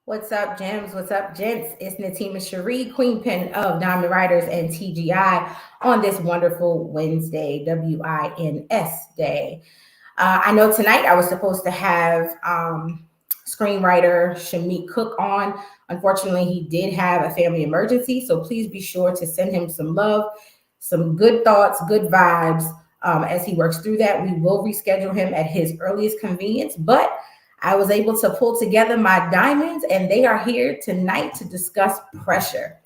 What's up, gems? What's up, gents? It's Natima Cherie, Queen Pin of Diamond Riders and TGI on this wonderful Wednesday, WINS day. I know tonight I was supposed to have screenwriter Shamik Cook on. Unfortunately, he did have a family emergency, so please be sure to send him some love, some good thoughts, good vibes as he works through that. We will reschedule him at his earliest convenience, but I was able to pull together my diamonds, and they are here tonight to discuss pressure.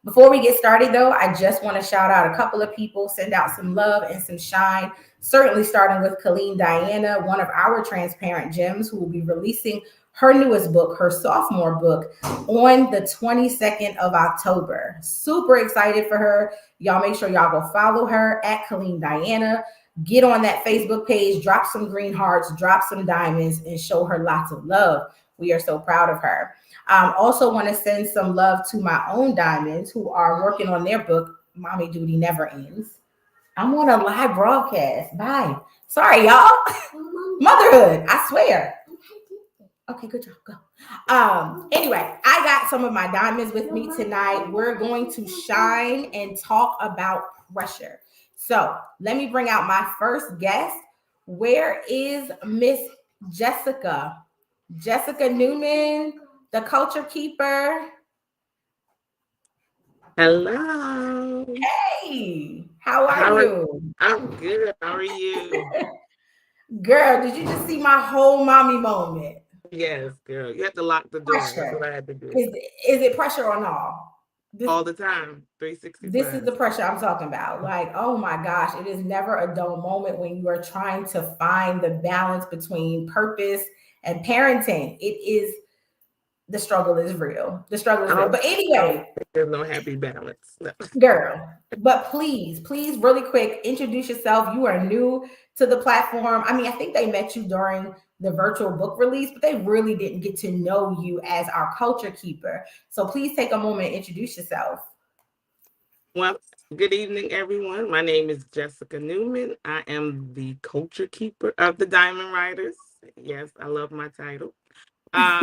Before we get started, though, I just want to shout out a couple of people, send out some love and some shine. Certainly starting with Colleen Diana, one of our transparent gems, who will be releasing her newest book, her sophomore book, on the 22nd of October. Super excited for her. Y'all make sure y'all go follow her at Colleen Diana. Get on that Facebook page, drop some green hearts, drop some diamonds, and show her lots of love. We are so proud of her. Also want to send some love to my own diamonds who are working on their book, Mommy Duty Never Ends. I'm on a live broadcast. Bye. Sorry, y'all. Motherhood, I swear. Okay, good job. Go. Anyway, I got some of my diamonds with me tonight. We're going to shine and talk about pressure. So let me bring out my first guest. Where is Miss Jessica? Jessica Newman, the culture keeper. Hello. Hey, how are you? I'm good. How are you? Girl, did you just see my whole mommy moment? Yes, girl. You have to lock the door. That's what I had to do. Is it pressure or no? All the time. 365. This is the pressure I'm talking about. Like, oh my gosh, it is never a dull moment when you are trying to find the balance between purpose and parenting. It is, the struggle is real. The struggle is real. But anyway, there's no happy balance. No. Girl, but please, really quick, introduce yourself. You are new to the platform. I mean, I think they met you during the virtual book release, but they really didn't get to know you as our culture keeper. So please take a moment and introduce yourself. Well, good evening, everyone. My name is Jessica Newman. I am the culture keeper of the Diamond Riders. Yes, I love my title. I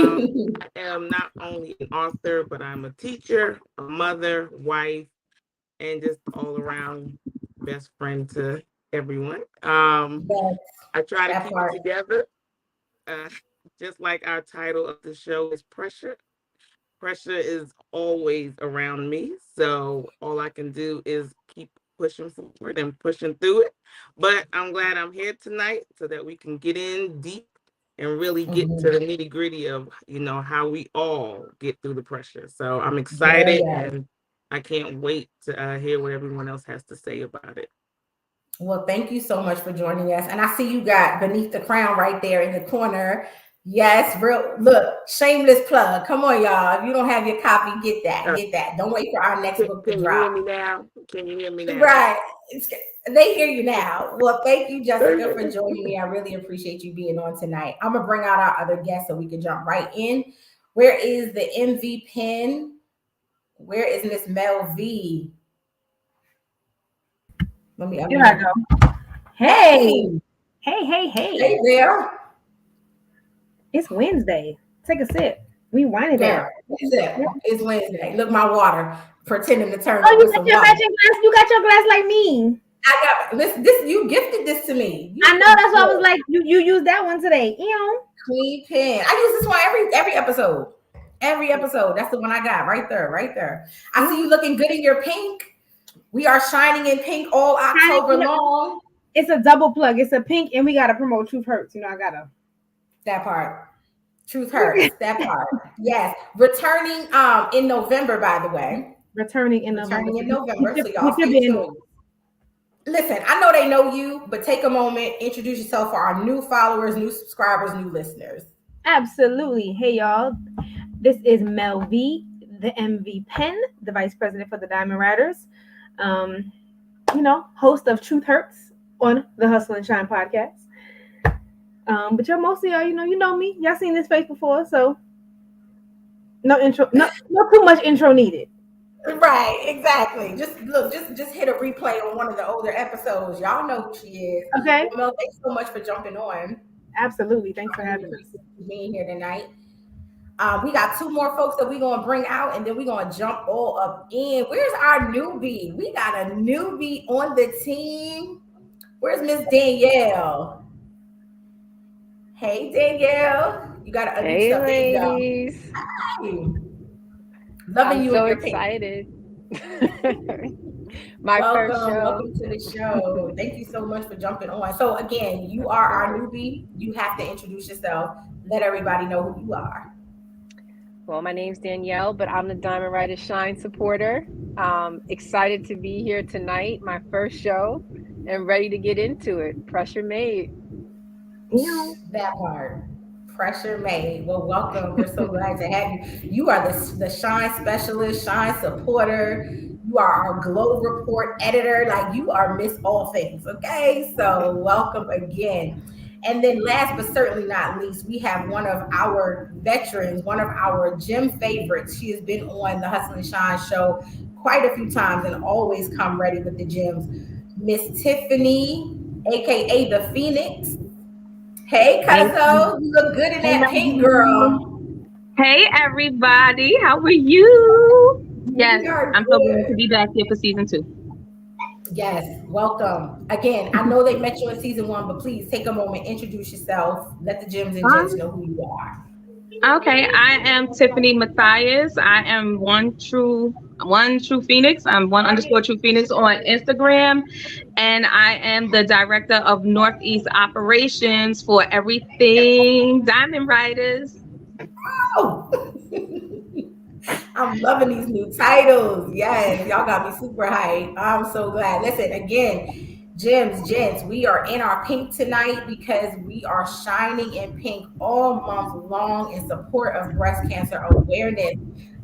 am not only an author, but I'm a teacher, a mother, wife, and just all around best friend to everyone. I try to keep it together. Just like our title of the show is pressure. Pressure is always around me. So all I can do is keep pushing forward and pushing through it. But I'm glad I'm here tonight so that we can get in deep and really get to the nitty gritty of, how we all get through the pressure. So I'm excited and I can't wait to hear what everyone else has to say about it. Well, thank you so much for joining us. And I see you got Beneath the Crown right there in the corner. Yes, look, shameless plug. Come on, y'all. If you don't have your copy, get that. Don't wait for our next book to drop. Can you hear me now? Right. They hear you now. Well, thank you, Jessica, for joining me. I really appreciate you being on tonight. I'm going to bring out our other guests so we can jump right in. Where is the MV pin? Where is Miss Mel V? Here I go. Hey. Hey there. It's Wednesday. Take a sip. We winding down. It's Wednesday. Look, my water. Pretending to turn. Oh, you got your matching glass. You got your glass like me. I got this. You gifted this to me. I know. That's why I was like, you used that one today. Queen Pin. I use this one every episode. Every episode. That's the one I got right there. I see you looking good in your pink. We are shining in pink all October long. It's a double plug. It's a pink, and we gotta promote Truth Hurts. I gotta. That part. Truth Hurts. That part. Yes. Returning in November, by the way. Returning in November. So y'all stay tuned. Listen, I know they know you, but take a moment, introduce yourself for our new followers, new subscribers, new listeners. Absolutely. Hey, y'all. This is Mel V, the MV Pen, the Vice President for the Diamond Riders. Host of Truth Hurts on the Hustle and Shine podcast. But most of y'all, you know me. Y'all seen this face before, so no intro, not too much intro needed. Right, exactly. Just hit a replay on one of the older episodes. Y'all know who she is. Okay. Well, thanks so much for jumping on. Absolutely. Thanks for having us. Being here tonight. We got two more folks that we're gonna bring out, and then we're gonna jump all up in. Where's our newbie? We got a newbie on the team. Where's Miss Danielle? Hey Danielle, you gotta unmute Hey, stuff. There you go. ladies. Hey. I'm Loving you in so your pink. excited. My first Welcome, show. welcome to the show. Thank you so much for jumping on. So again, you are our newbie. You have to introduce yourself. Let everybody know who you are. Well, my name's Danielle, but I'm the Diamond Rider Shine supporter. Excited to be here tonight, my first show, and ready to get into it. Pressure made. That part. Pressure made. Well, welcome. We're so glad to have you. You are the Shine specialist, Shine supporter. You are our Glow Report editor. Like you are Miss All Things. Okay. So welcome again. And then last but certainly not least, we have one of our veterans, one of our gym favorites. She has been on the Hustle and Shine show quite a few times and always come ready with the gyms. Miss Tiffany, aka the Phoenix. Hey, Thank you. Cuzzo, you look good in Hey, that pink, girl. hey, everybody. How are you? Yes, We are I'm so glad to good. be back here for season 2. Yes, welcome. Again, I know they met you in season one, but please take a moment, introduce yourself, let the gyms and gents know who you are. Okay, I am Tiffany Matthias. I am one true Phoenix. I'm one underscore true Phoenix on Instagram, and I am the director of Northeast operations for everything Diamond Riders. Oh, I'm loving these new titles. Yes, y'all got me super hyped. I'm so glad. Listen, again, gems, gents, we are in our pink tonight because we are shining in pink all month long in support of breast cancer awareness.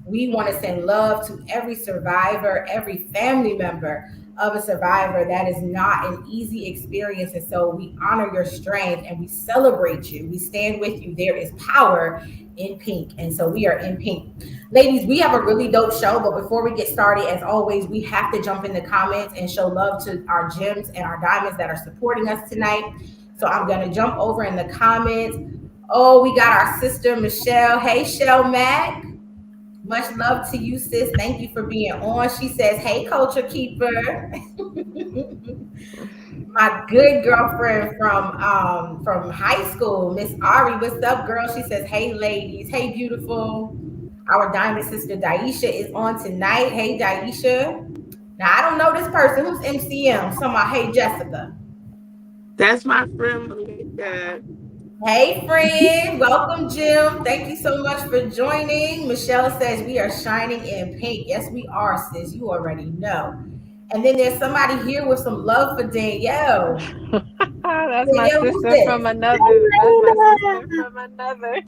We want to send love to every survivor, every family member of a survivor. That is not an easy experience. And so we honor your strength and we celebrate you. We stand with you. There is power in pink. And so we are in pink. Ladies, we have a really dope show, but before we get started, as always, we have to jump in the comments and show love to our gems and our diamonds that are supporting us tonight. So I'm going to jump over in the comments. Oh, we got our sister Michelle. Hey, Shell Mac. Much love to you, sis. Thank you for being on. She says, hey, culture keeper. My good girlfriend from high school, Miss Ari. What's up, girl? She says, hey, ladies. Hey, beautiful. Our diamond sister Daisha is on tonight. Hey, Daisha. Now I don't know this person. Who's MCM? Someone, hey, Jessica. That's my friend Malika. Hey, friend. Welcome, Jim. Thank you so much for joining. Michelle says we are shining in pink. Yes, we are, sis. You already know. And then there's somebody here with some love for Danielle. That's my Danielle, who's sister from this? another. That's my sister from another.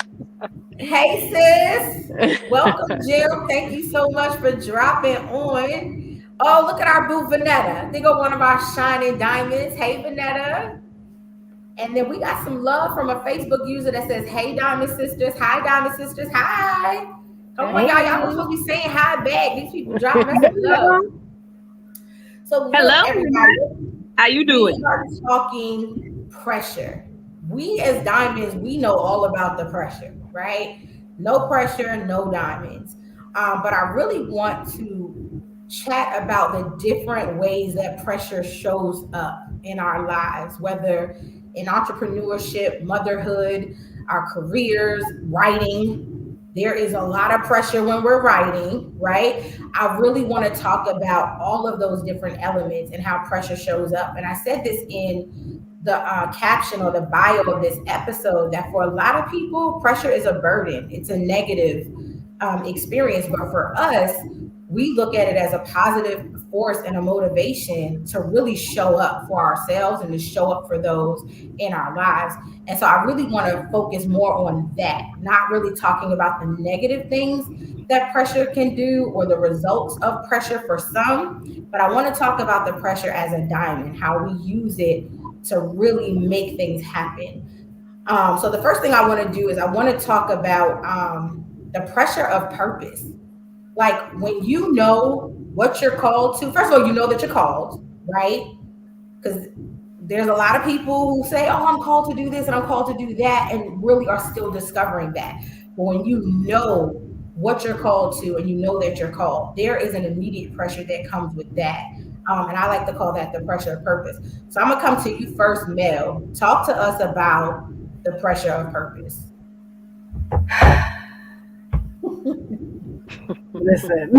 Hey, sis. Welcome, Jim. Thank you so much for dropping on. Oh, look at our boo, Vanetta. They go one of our shining diamonds. Hey, Vanetta. And then we got some love from a Facebook user that says, hey, Diamond Sisters. Hi, Diamond Sisters. Hi. Come on, y'all. Y'all supposed to be saying hi back. These people dropping us some love. So look, Hello, everybody. how you We doing? are talking pressure. We as diamonds, we know all about the pressure, right? No pressure, no diamonds. But I really want to chat about the different ways that pressure shows up in our lives, whether in entrepreneurship, motherhood, our careers, writing. There is a lot of pressure when we're writing, right? I really want to talk about all of those different elements and how pressure shows up. And I said this in the caption or the bio of this episode that for a lot of people, pressure is a burden, it's a negative experience. But for us, we look at it as a positive force and a motivation to really show up for ourselves and to show up for those in our lives. And so I really want to focus more on that, not really talking about the negative things that pressure can do or the results of pressure for some, but I want to talk about the pressure as a diamond, how we use it to really make things happen. So the first thing I want to do is I want to talk about the pressure of purpose. Like when you know what you're called to, first of all, you know that you're called, right? Because there's a lot of people who say, oh, I'm called to do this and I'm called to do that, and really are still discovering that. But when you know what you're called to and you know that you're called, there is an immediate pressure that comes with that. And I like to call that the pressure of purpose. So I'm gonna come to you first, Mel. Talk to us about the pressure of purpose. Listen.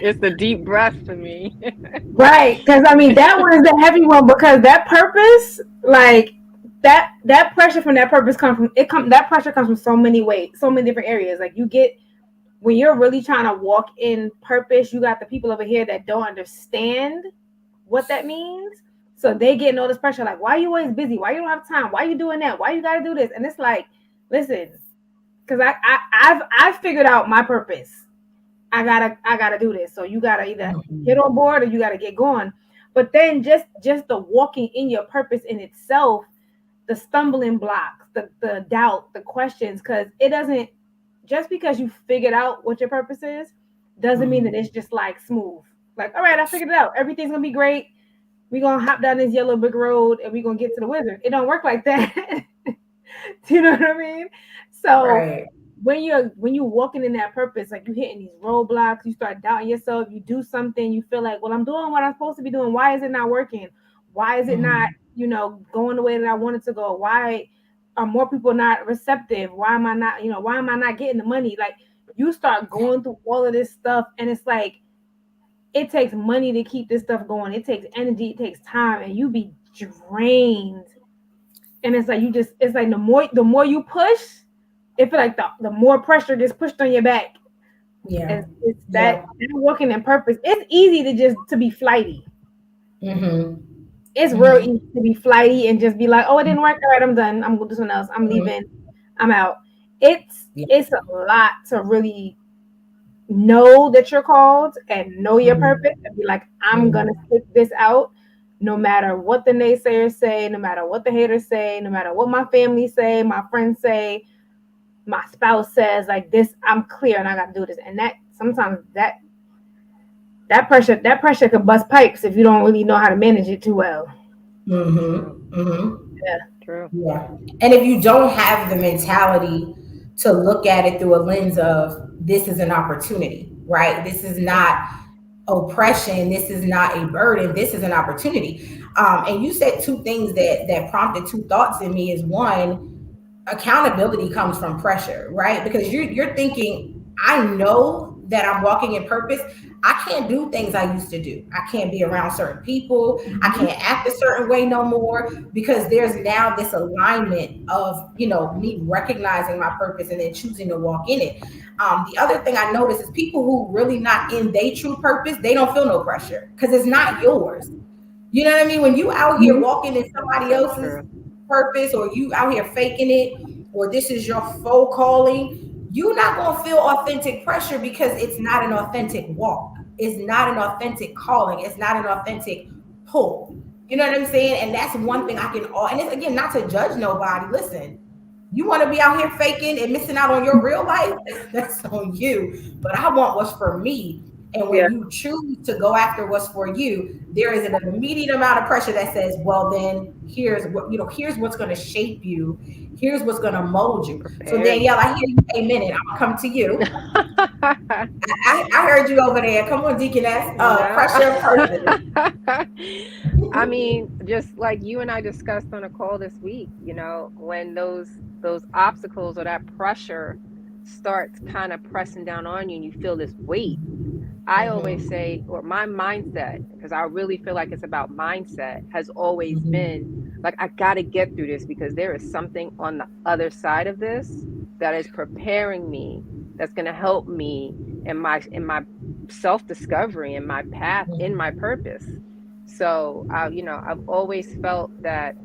It's the deep breath for me. Right, because I mean that one is the heavy one because that purpose, like that pressure from that purpose comes from that pressure comes from so many ways, so many different areas. Like you get when you're really trying to walk in purpose, you got the people over here that don't understand what that means. So they get all this pressure, like, why are you always busy? Why you don't have time? Why you doing that? Why you gotta do this? And it's like, listen, because I've figured out my purpose. I gotta do this. So you gotta either get on board or you gotta get going. But then just the walking in your purpose in itself, the stumbling blocks, the doubt, the questions, because it doesn't just because you figured out what your purpose is, doesn't mean that it's just like smooth. Like, all right, I figured it out. Everything's gonna be great. We're gonna hop down this yellow brick road and we're gonna get to the wizard. It don't work like that. Do you know what I mean? So Right. when you're walking in that purpose, like you hitting these roadblocks, you start doubting yourself, you do something, you feel like, well, I'm doing what I'm supposed to be doing. Why is it not working? Why is it not, going the way that I want it to go? Why are more people not receptive? Why am I not getting the money? Like you start going through all of this stuff and it's like it takes money to keep this stuff going. It takes energy, it takes time, and you be drained. And it's like it's like the more you push, it feel like the more pressure gets pushed on your back. Yeah. And it's that working in purpose. It's easy to be flighty. It's real easy to be flighty and just be like, oh, it didn't work. All right, I'm done. I'm gonna do something else. I'm leaving. I'm out. It's a lot to really know that you're called and know your purpose and be like, I'm gonna stick this out no matter what the naysayers say, no matter what the haters say, no matter what my family say, my friends say, my spouse says, like this, I'm clear and I gotta do this. And that sometimes that pressure could bust pipes if you don't really know how to manage it too well. Yeah, true. Yeah. And if you don't have the mentality to look at it through a lens of this is an opportunity, right? This is not oppression. This is not a burden. This is an opportunity. And you said two things that prompted two thoughts in me is one, accountability comes from pressure, right? Because you're thinking, I know that I'm walking in purpose. I can't do things I used to do. I can't be around certain people. I can't act a certain way no more because there's now this alignment of, me recognizing my purpose and then choosing to walk in it. The other thing I notice is people who really not in their true purpose, they don't feel no pressure because it's not yours. You know what I mean? When you out here walking in somebody else's purpose or you out here faking it or this is your faux calling, you're not going to feel authentic pressure because it's not an authentic walk. It's not an authentic calling. It's not an authentic pull. You know what I'm saying? And that's one thing I can, and it's again, not to judge nobody. Listen, you want to be out here faking and missing out on your real life? That's on you. But I want what's for me. And when you choose to go after what's for you, there is an immediate amount of pressure that says, well, then here's what's going to shape you. Here's what's going to mold you. So Danielle, I hear you. Amen. And I'll come to you. I heard you over there. Come on, Deaconess. Pressure of purpose. I mean, just like you and I discussed on a call this week, when those obstacles or that pressure starts kind of pressing down on you and you feel this weight, I always say, or my mindset, because I really feel like it's about mindset, has always been like, I got to get through this because there is something on the other side of this that is preparing me, that's going to help me in my self-discovery, in my path, in my purpose. So, I've always felt that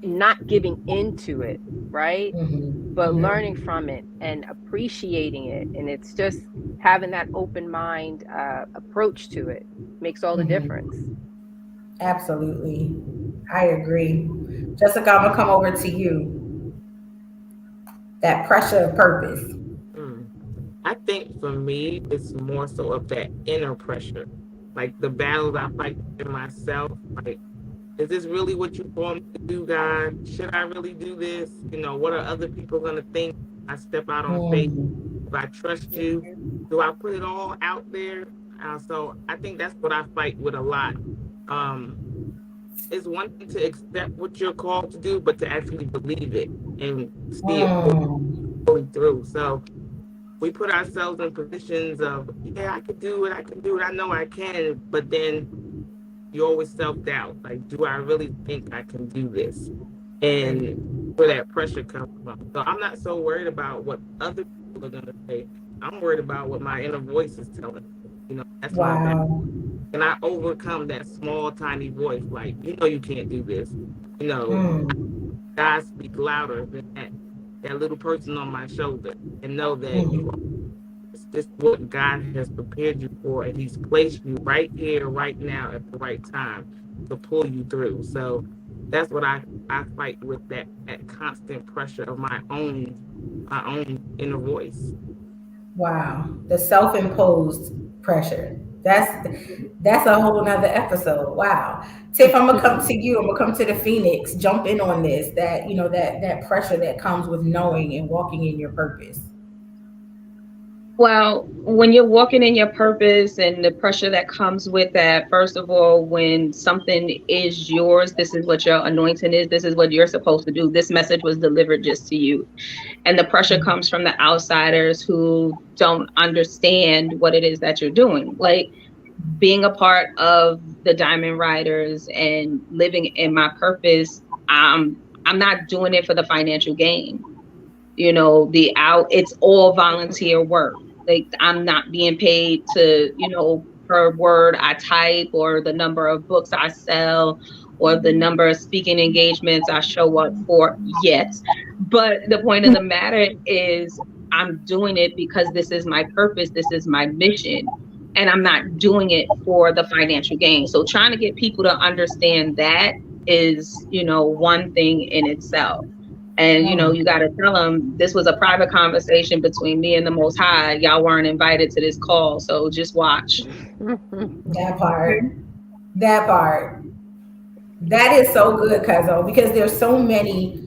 not giving into it, right? But learning from it and appreciating it. And it's just having that open mind approach to it makes all the difference. Absolutely. I agree. Jessica, I'm going to come over to you. That pressure of purpose. I think for me, it's more so of that inner pressure. Like the battles I fight in myself, like is this really what you want me to do, God? Should I really do this? What are other people going to think? I step out on faith. If I trust you, do I put it all out there? So I think that's what I fight with a lot. It's one thing to accept what you're called to do, but to actually believe it and see it going through. So we put ourselves in positions of, yeah, I can do it. I can do it. I know I can. But then you always self-doubt. Like, do I really think I can do this? And where that pressure comes from. So I'm not so worried about what other people are going to say. I'm worried about what my inner voice is telling me. That's my battle. And I overcome that small, tiny voice. Like, you can't do this. God speak louder than that little person on my shoulder, and know that it's just what God has prepared you for, and He's placed you right here, right now, at the right time to pull you through. So that's what I fight with, that constant pressure of my own inner voice. Wow, the self-imposed pressure. That's a whole nother episode. Wow. Tiff, I'm gonna come to you. I'm gonna come to the Phoenix. Jump in on this. That pressure that comes with knowing and walking in your purpose. Well, when you're walking in your purpose and the pressure that comes with that, first of all, when something is yours, this is what your anointing is, this is what you're supposed to do. This message was delivered just to you. And the pressure comes from the outsiders who don't understand what it is that you're doing. Like being a part of the Diamond Riders and living in my purpose, I'm not doing it for the financial gain. It's all volunteer work. Like I'm not being paid to, per word I type or the number of books I sell or the number of speaking engagements I show up for yet. But the point of the matter is I'm doing it because this is my purpose. This is my mission. And I'm not doing it for the financial gain. So trying to get people to understand that is, one thing in itself. And, you got to tell them this was a private conversation between me and the Most High. Y'all weren't invited to this call. So just watch. That part. That part. That is so good, Cuzzo, because there's so many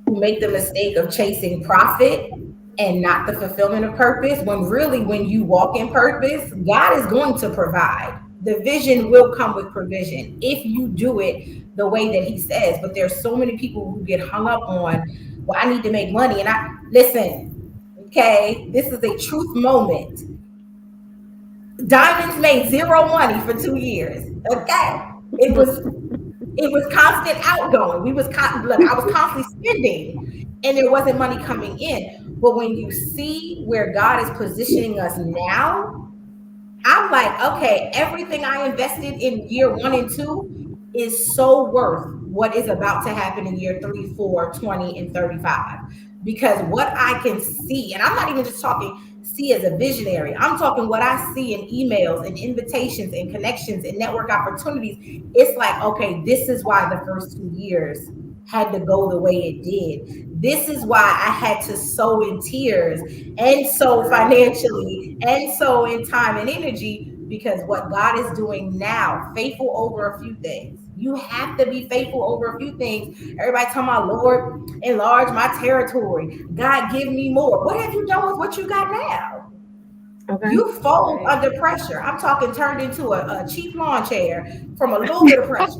who make the mistake of chasing profit and not the fulfillment of purpose, when really, when you walk in purpose, God is going to provide. The vision will come with provision if you do it the way that He says. But there's so many people who get hung up on, well, I need to make money. And listen, okay, this is a truth moment. Diamonds made zero money for 2 years. Okay. It was constant outgoing. I was constantly spending and there wasn't money coming in. But when you see where God is positioning us now, I'm like, okay, everything I invested in year 1 and 2 is so worth what is about to happen in year 3, 4, 20, and 35. Because what I can see, and I'm not even just talking see as a visionary, I'm talking what I see in emails and invitations and connections and network opportunities. It's like, okay, this is why the first 2 years had to go the way it did. This is why I had to sow in tears and sow financially and sow in time and energy, because what God is doing now, faithful over a few things. You have to be faithful over a few things. Everybody talking about, Lord, enlarge my territory. God, give me more. What have you done with what you got now? Okay. You fold under pressure. I'm talking turned into a cheap lawn chair from a little bit of pressure.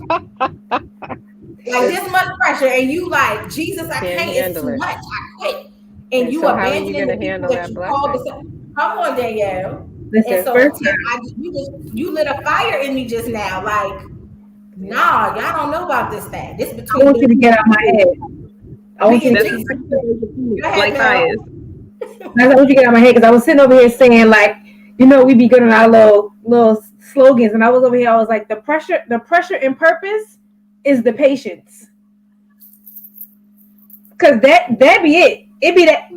Like this much pressure, and you like, Jesus, I can't, it's too much. I quit. And you so abandoning the people that you called to say, come on, Danielle. Listen, and so Tim, you lit a fire in me just now. Like, nah, y'all don't know about this thing. This between. I want you to get out my head. I want you to get like fires. I want you to get out my head, because I was sitting over here saying, like, we be good on our little slogans, and I was over here. I was like, the pressure and purpose is the patience, because that be it. It be that.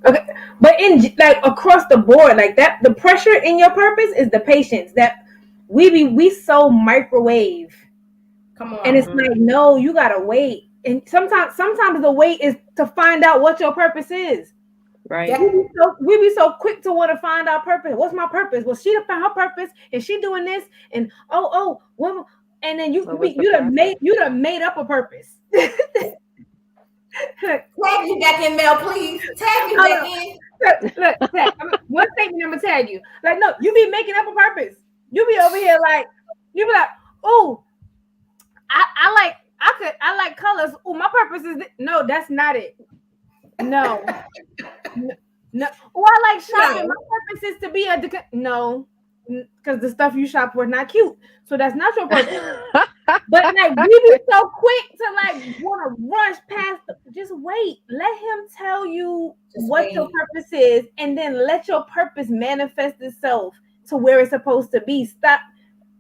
Okay, but in like across the board, like that, the pressure in your purpose is the patience that we so microwave. Come on, and it's like, no, you gotta wait. And sometimes the wait is to find out what your purpose is. Right. We be so quick to want to find our purpose. What's my purpose? Well, she found her purpose, and she doing this, and and then you What was the you done pastor? made up a purpose. Tag me back in, Mel, please. Tag me back in. Look, tag, one statement I'm gonna tag you. Like, no, you be making up a purpose. You be over here like, you be like, oh, I like colors. Oh, my purpose is no, that's not it. No, no. Oh, I like shopping. No. My purpose is to be a no, because the stuff you shop for is not cute. So that's not your purpose. But like we be so quick to like want to rush past. Just wait. Let him tell you what your purpose is, and then let your purpose manifest itself to where it's supposed to be. Stop.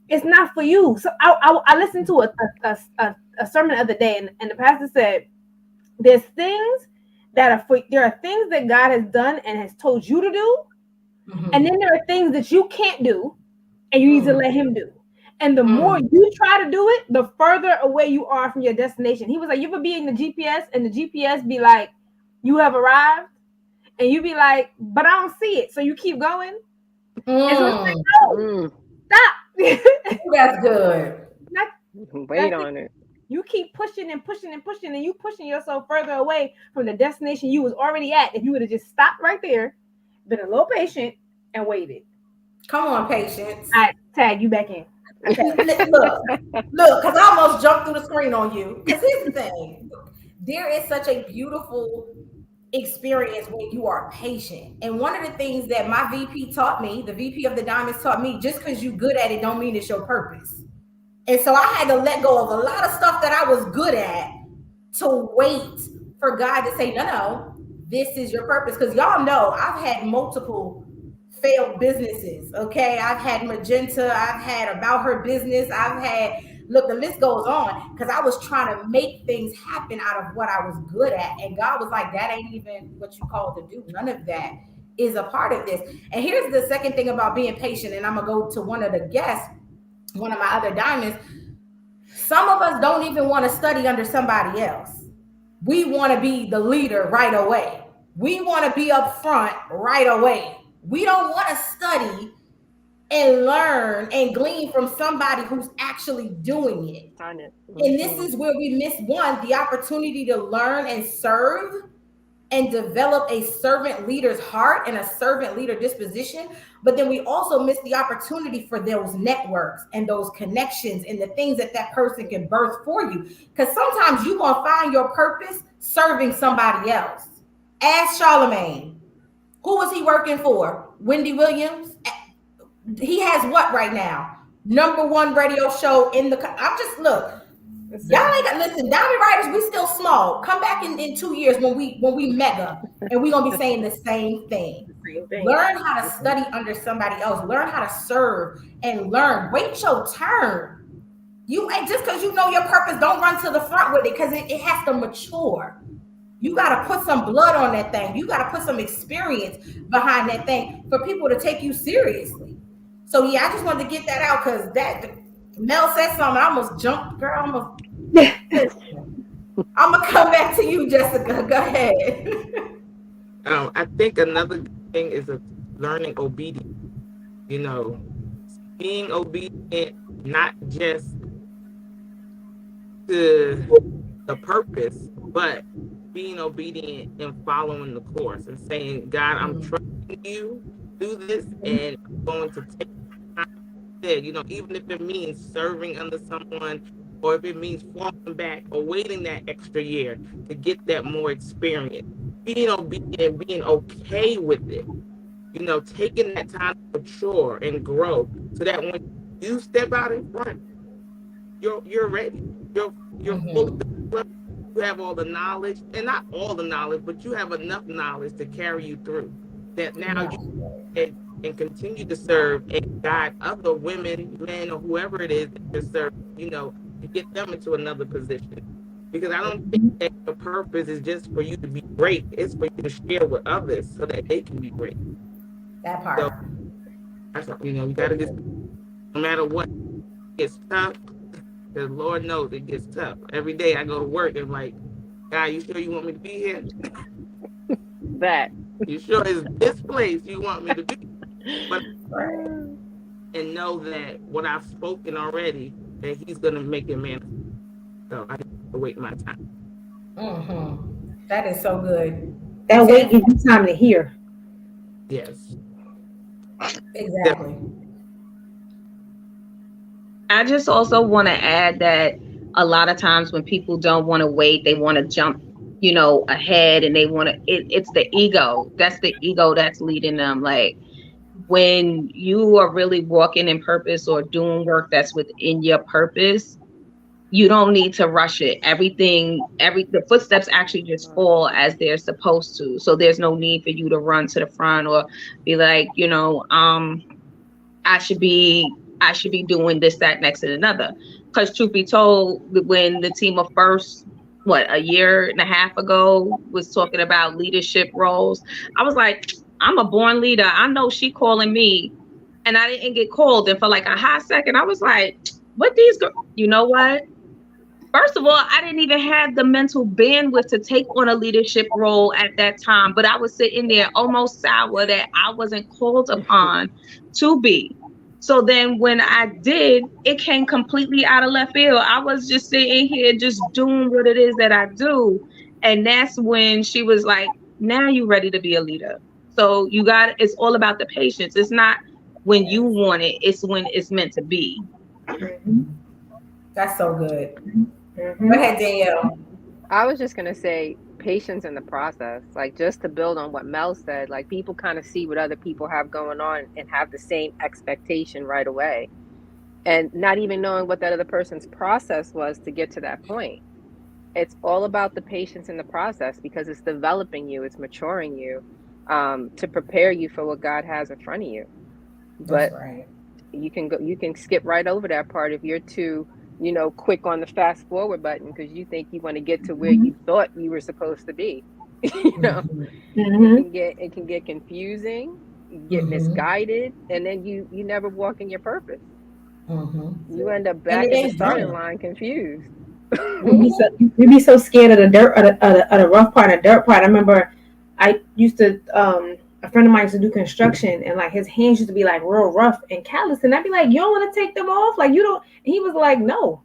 It's not for you. So I listened to a sermon the other day, and the pastor said, "There's things that are for. There are things that God has done and has told you to do, and then there are things that you can't do, and you need to let Him do." And the more you try to do it, the further away you are from your destination. He was like, you ever be in the GPS and the GPS be like, you have arrived? And you be like, but I don't see it. So you keep going. And so it's like, no, stop. That's good. Wait on it. You keep pushing and pushing and pushing, and you pushing yourself further away from the destination you was already at. If you would have just stopped right there, been a little patient, and waited. Come on, Patience. All right, tag you back in. Okay. Look, because I almost jumped through the screen on you. Because here's the thing. There is such a beautiful experience when you are patient. And one of the things that my VP taught me, the VP of the Diamonds taught me, just because you're good at it don't mean it's your purpose. And so I had to let go of a lot of stuff that I was good at to wait for God to say, no, this is your purpose. Because y'all know I've had multiple failed businesses. Okay. I've had Magenta. I've had About Her Business. I've had, look, the list goes on, because I was trying to make things happen out of what I was good at. And God was like, that ain't even what you called to do. None of that is a part of this. And here's the second thing about being patient. And I'm going to go to one of the guests, one of my other diamonds. Some of us don't even want to study under somebody else. We want to be the leader right away. We want to be up front right away. We don't want to study and learn and glean from somebody who's actually doing it. And this is where we miss the opportunity to learn and serve and develop a servant leader's heart and a servant leader disposition. But then we also miss the opportunity for those networks and those connections and the things that person can birth for you. Because sometimes you're going to find your purpose serving somebody else. Ask Charlemagne. Who was he working for? Wendy Williams? He has what right now? #1 radio show in the. I'm just look. Y'all ain't got listen. Diamond Riders, we still small. Come back in 2 years when we mega, and we gonna be saying the same thing. Learn how to study under somebody else. Learn how to serve and learn. Wait your turn. You ain't just because you know your purpose. Don't run to the front with it, because it has to mature. You got to put some blood on that thing. You got to put some experience behind that thing for people to take you seriously. So yeah, I just wanted to get that out, because that Mel said something. I almost jumped, girl. I'm gonna come back to you, Jessica. Go ahead. I think another thing is learning obedience. Being obedient, not just to the purpose, but being obedient and following the course and saying, God, I'm trusting you to do this, and I'm going to take time. Even if it means serving under someone, or if it means falling back or waiting that extra year to get that more experience, being obedient and being okay with it, taking that time to mature and grow, so that when you step out in front, you're ready. You're fully developed. You have all the knowledge, and not all the knowledge, but you have enough knowledge to carry you through. That now you can continue to serve and guide other women, men, or whoever it is that you serve, to get them into another position. Because I don't think that the purpose is just for you to be great. It's for you to share with others so that they can be great. That part. So, you got to just, no matter what, it gets tough. Because Lord knows it gets tough. Every day I go to work and I'm like, God, you sure you want me to be here? That. You sure it's this place you want me to be? But and know that what I've spoken already that he's gonna make it manifest. So I have to wait my time. That is so good. That wait gives you time to hear. Yes. Exactly. I just also want to add that a lot of times when people don't want to wait, they want to jump, ahead, and they want to, it's the ego. That's the ego that's leading them. Like, when you are really walking in purpose or doing work that's within your purpose, you don't need to rush it. The footsteps actually just fall as they're supposed to. So there's no need for you to run to the front or be like, I should be doing this, that, next, and another. Because truth be told, when the team of first, a year and a half ago was talking about leadership roles, I was like, I'm a born leader. I know she calling me, and I didn't get called. And for like a hot second, I was like, what these girls? You know what? First of all, I didn't even have the mental bandwidth to take on a leadership role at that time, but I was sitting there almost sour that I wasn't called upon to be. So then when I did, it came completely out of left field. I was just sitting here just doing what it is that I do. And that's when she was like, now you're ready to be a leader. So it's all about the patience. It's not when you want it, it's when it's meant to be. That's so good. Go ahead, Danielle. I was just gonna say patience in the process, like just to build on what Mel said, like people kind of see what other people have going on and have the same expectation right away, and not even knowing what that other person's process was to get to that point. It's all about the patience in the process because it's developing you, it's maturing you, to prepare you for what God has in front of you. But That's right. you can skip right over that part if you're too quick on the fast forward button because you think you want to get to where you thought you were supposed to be. It can get confusing, you get misguided, and then you never walk in your purpose. You end up back at the starting line confused. You be so scared of the dirt, of the rough part, and the dirt part. I remember I used to a friend of mine used to do construction, and like his hands used to be like real rough and callous, and I'd be like, you don't want to take them off, like you don't. And he was like, no.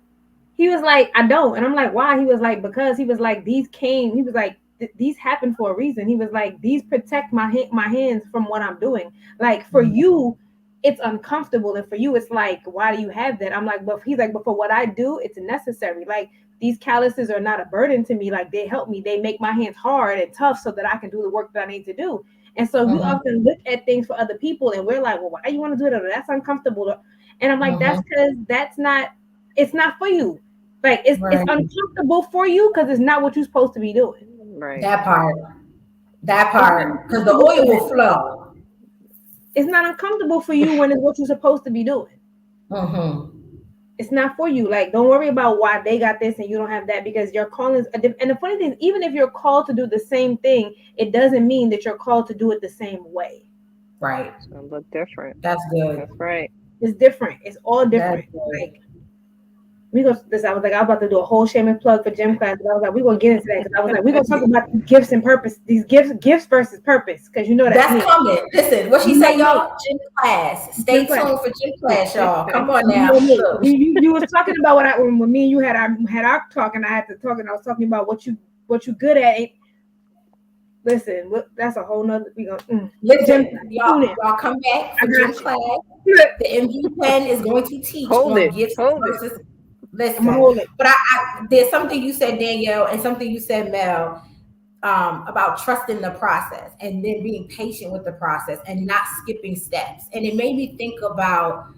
He was like, I don't. And I'm like, why? He was like, because he was like, these was like, these happen for a reason. He was like, these protect my hands from what I'm doing. Like for you, it's uncomfortable, and for you, it's like, why do you have that? I'm like, but he's like, but for what I do, it's necessary. Like these calluses are not a burden to me. Like they help me. They make my hands hard and tough so that I can do the work that I need to do. And so we often look at things for other people, and we're like, well, why do you want to do that? That's uncomfortable. And I'm like, that's because it's not for you. Like it's uncomfortable for you because it's not what you're supposed to be doing. Right. That part, because the oil will flow. It's not uncomfortable for you when it's what you're supposed to be doing. It's not for you. Like, don't worry about why they got this and you don't have that, because your calling is. And the funny thing is, even if you're called to do the same thing, it doesn't mean that you're called to do it the same way. Right. It's gonna look different. That's good. That's right. It's different. It's all different. Like, I was like, I was about to do a whole shameless plug for gym class, but I was like, we're gonna get into that because I was like, we're gonna talk about gifts and purpose. These gifts versus purpose, because that's coming. Listen, what she say, y'all? Gym class. Stay tuned for gym class, y'all. Come on now. You was talking about when me and you had our talk, and I had to talk, and I was talking about what you good at. Listen, that's a whole nother. We gonna listen, y'all come back for gym class. The MV pen is going to teach gifts versus. Listen, but there's something you said, Danielle, and something you said, Mel, about trusting the process and then being patient with the process and not skipping steps. And it made me think about,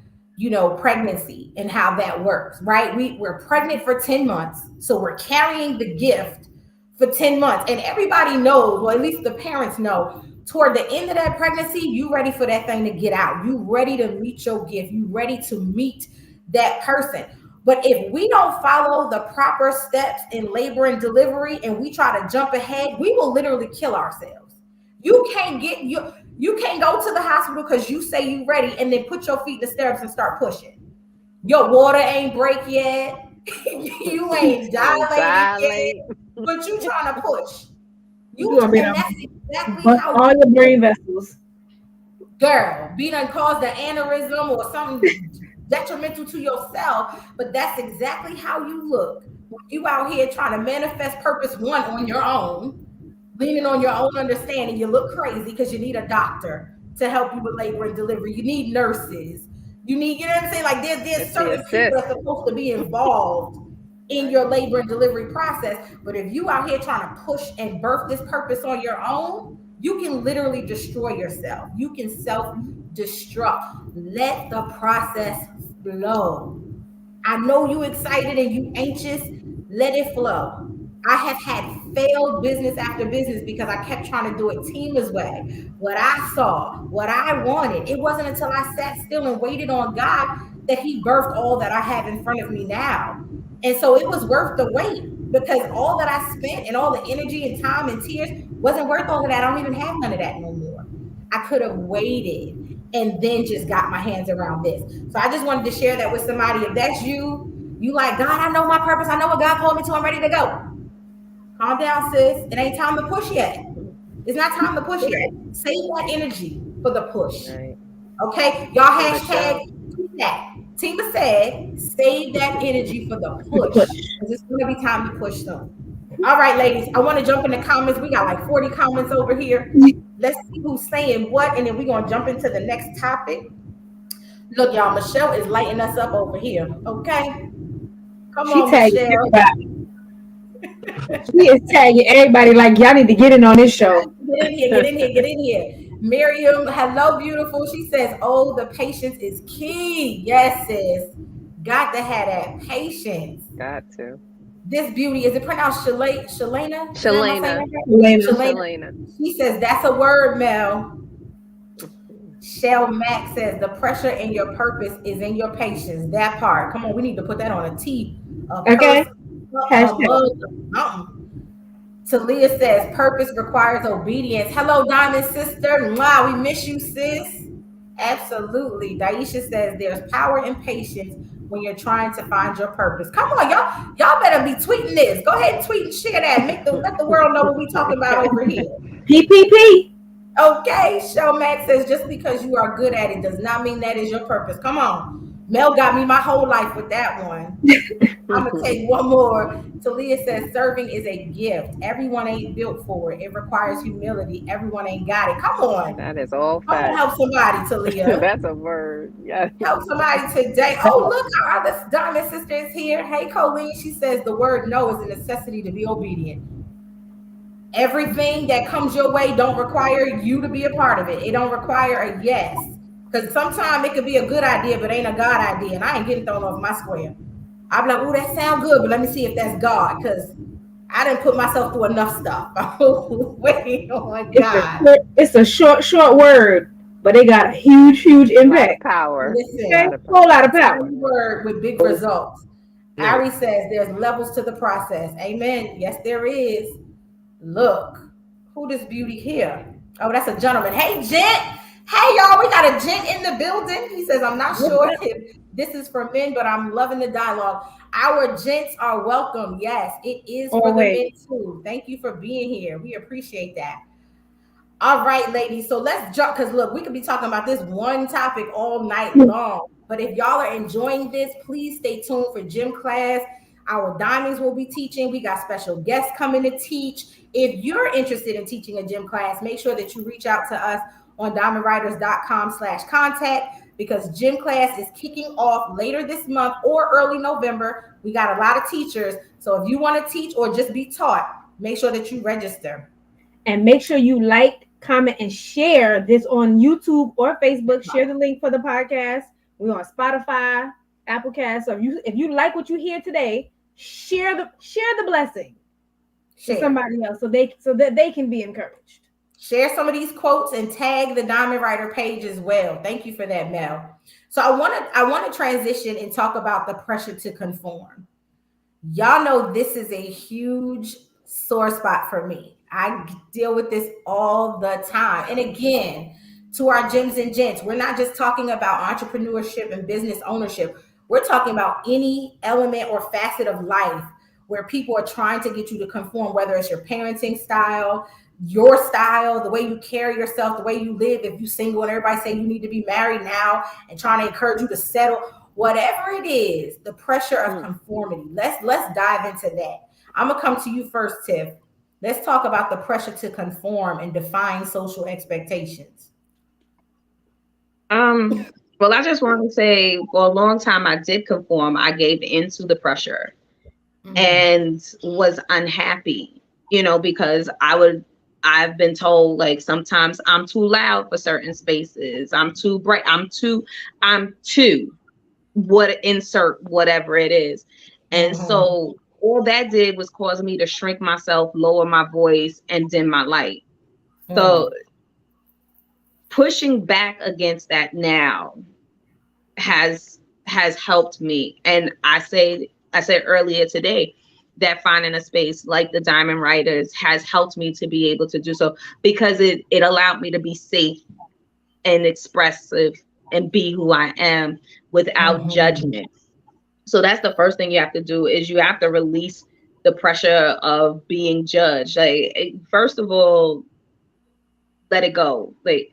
pregnancy and how that works, right? We're pregnant for 10 months, so we're carrying the gift for 10 months. And everybody knows, or at least the parents know, toward the end of that pregnancy, you ready for that thing to get out. You ready to meet your gift. You ready to meet that person. But if we don't follow the proper steps in labor and delivery and we try to jump ahead, we will literally kill ourselves. You can't go to the hospital because you say you ready and then put your feet in the stirrups and start pushing. Your water ain't break yet. You ain't dilated yet, but you trying to push. That's exactly how all your brain vessels. Girl, be done caused an aneurysm or something detrimental to yourself, but that's exactly how you look. When you out here trying to manifest purpose one on your own, leaning on your own understanding, you look crazy because you need a doctor to help you with labor and delivery. You need nurses. You need, you know what I'm saying? Like there's It's the certain people assist. that's supposed to be involved in your labor and delivery process. But if you out here trying to push and birth this purpose on your own, you can literally destroy yourself. You can self-destruct. Let the process flow. I know you excited and you anxious. Let it flow. I have had failed business after business because I kept trying to do it Tima's way. What I saw, what I wanted. It wasn't until I sat still and waited on God that He birthed all that I have in front of me now. And so it was worth the wait because all that I spent and all the energy and time and tears wasn't worth all of that. I don't even have none of that no more. I could have waited and then just got my hands around this. So I just wanted to share that with somebody. If that's you, you like, God, I know my purpose. I know what God called me to. I'm ready to go. Calm down, sis. It ain't time to push yet. It's not time to push yet. Save that energy for the push. Right. Okay? Y'all For the hashtag show. tweet that. Tima said, save that energy for the push. Because it's going to be time to push soon. All right, ladies. I want to jump in the comments. We got like 40 comments over here. Let's see who's saying what, and then we're going to jump into the next topic. Look, y'all, Michelle is lighting us up over here. Okay? Come She on, tagging Michelle. everybody. She is tagging everybody like y'all need to get in on this show. Get in here, get in here, get in here. Miriam, hello, beautiful. She says, oh, the patience is key. Yes, sis. Got to have that patience. Got to. This beauty, is it pronounced Shalana? Am I saying Shalana. that right? Elena. Shalana. She says, that's a word, Mel. Shell Mack says, the pressure in your purpose is in your patience. That part. Come on, we need to put that on a T, a Okay. a Hashtag. mug, something. Talia says, purpose requires obedience. Hello, Diamond sister. Wow, we miss you, sis. Absolutely. Daisha says, there's power in patience when you're trying to find your purpose. Come on, y'all better be tweeting this. Go ahead and tweet and share that. Let the world know what we talking about over here. PPP. Okay, Show Max says, just because you are good at it does not mean that is your purpose. Come on. Mel got me my whole life with that one. I'm going to take one more. Talia says, serving is a gift. Everyone ain't built for it. It requires humility. Everyone ain't got it. Come on. That is all Come on, facts. help somebody, Talia. That's a word. Yes. Help somebody today. Oh, look, our other Diamond sister is here. Hey, Colleen. She says, the word no is a necessity to be obedient. Everything that comes your way don't require you to be a part of it. It don't require a yes. Because sometimes it could be a good idea, but ain't a God idea. And I ain't getting thrown off my square. I'll be like, oh, that sounds good, but let me see if that's God. Because I didn't put myself through enough stuff. I'm waiting on God. It's a short word, but it got a huge A lot of impact. power. Listen, Okay? Whole lot of power. tiny word with big results. Ari says there's levels to the process. Amen. Yes, there is. Look, who this beauty here? Oh, that's a gentleman. Hey, gent. Hey, y'all, we got a gent in the building. He says, I'm not sure if this is for men, but I'm loving the dialogue. Our gents are welcome. Yes, it is for the men too. Thank you for being here. We appreciate that. All right, ladies. So let's jump because look, we could be talking about this one topic all night long. But if y'all are enjoying this, please stay tuned for gym class. Our diamonds will be teaching. We got special guests coming to teach. If you're interested in teaching a gym class, make sure that you reach out to us on diamondwriters.com/contact because gym class is kicking off later this month or early November. We got a lot of teachers. So if you want to teach or just be taught, make sure that you register. And make sure you like, comment, and share this on YouTube or Facebook. Share the link for the podcast. We're on Spotify, Applecast. So if you like what you hear today, share the blessing to somebody else so that they can be encouraged. Share some of these quotes and tag the Diamond Writer page as well. Thank you for that, Mel. So I want to transition and talk about the pressure to conform. Y'all know this is a huge sore spot for me. I deal with this all the time. And again, to our gyms and gents, we're not just talking about entrepreneurship and business ownership. We're talking about any element or facet of life where people are trying to get you to conform, whether it's your parenting style, your style, the way you carry yourself, the way you live. If you're single and everybody say you need to be married now and trying to encourage you to settle, whatever it is, the pressure of Mm. conformity. Let's dive into that. I'm gonna come to you first, Tiff. Let's talk about the pressure to conform and define social expectations. Well, I just want to say for a long time I did conform. I gave into the pressure Mm-hmm. and was unhappy, because I've been told like sometimes I'm too loud for certain spaces. I'm too bright. I'm too what insert whatever it is. And Mm-hmm. so all that did was cause me to shrink myself, lower my voice, and dim my light. So pushing back against that now has helped me. And I said earlier today that finding a space like the Diamond Writers has helped me to be able to do so, because it allowed me to be safe and expressive and be who I am without Mm-hmm. judgment. So that's the first thing you have to do, is you have to release the pressure of being judged. Like, first of all, let it go. Like,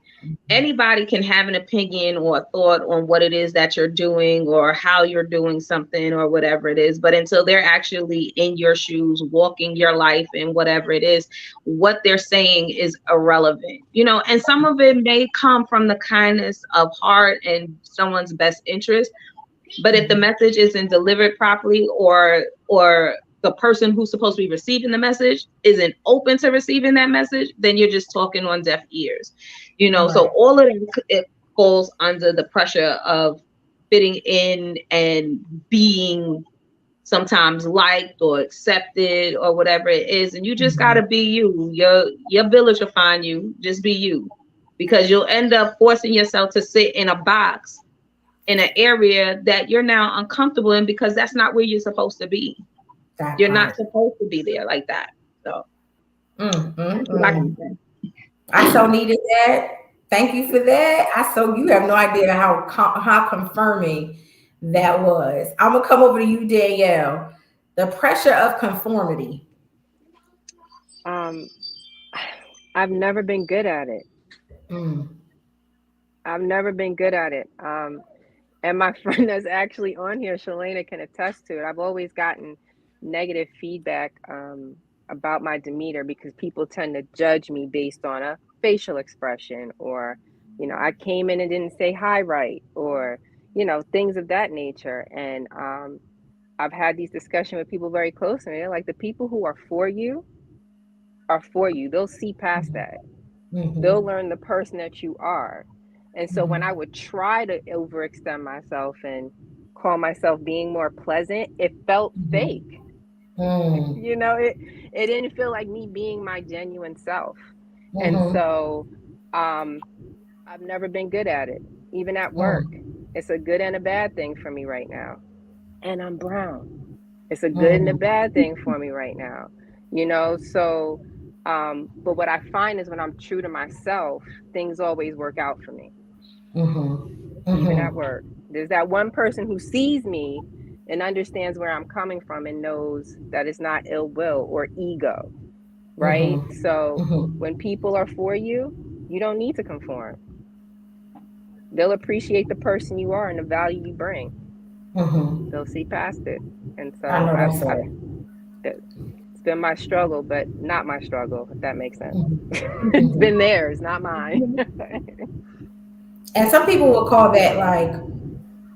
anybody can have an opinion or a thought on what it is that you're doing or how you're doing something or whatever it is, but until they're actually in your shoes, walking your life and whatever it is, what they're saying is irrelevant. And some of it may come from the kindness of heart and someone's best interest, but if the message isn't delivered properly, or the person who's supposed to be receiving the message isn't open to receiving that message, then you're just talking on deaf ears. So Right. all of it falls under the pressure of fitting in and being sometimes liked or accepted or whatever it is. And you just gotta be you. Your village will find you. Just be you. Because you'll end up forcing yourself to sit in a box in an area that you're now uncomfortable in, because that's not where you're supposed to be. That You're not part. supposed to be there like that. So Mm, mm, that's what I mm. can say. I so needed that. Thank you for that. You have no idea how confirming that was. I'm gonna come over to you, Danielle. The pressure of conformity. Um, I've never been good at it. Mm, I've never been good at it. And my friend that's actually on here, Shalana, can attest to it. I've always gotten negative feedback about my demeanor, because people tend to judge me based on a facial expression, or, I came in and didn't say hi right, or, things of that nature. And I've had these discussions with people very close to me. They're like, the people who are for you are for you. They'll see past that. They'll mm-hmm, learn the person that you are. And so when I mm-hmm, would try to overextend myself and call myself being more pleasant, it felt fake. mm-hmm, It didn't feel like me being my genuine self. And mm-hmm, so um I've never been good at it, even at work. mm-hmm, It's a good and a bad thing for me right now. And I'm brown. It's a good and a mm-hmm, bad thing for me right now. So but what I find is when I'm true to myself, things always work out for me, mm-hmm, even at mm-hmm, work. There's that one person who sees me and understands where I'm coming from and knows that it's not ill will or ego, right? So mm-hmm, when people are for you, you don't need to conform. They'll appreciate the person you are and the value you bring. mm-hmm. They'll see past it. And I so know I've that's I've right. it's been my struggle, but not my struggle, if that makes sense. Mm-hmm, It's been mm-hmm. theirs, not mine. And some people will call that like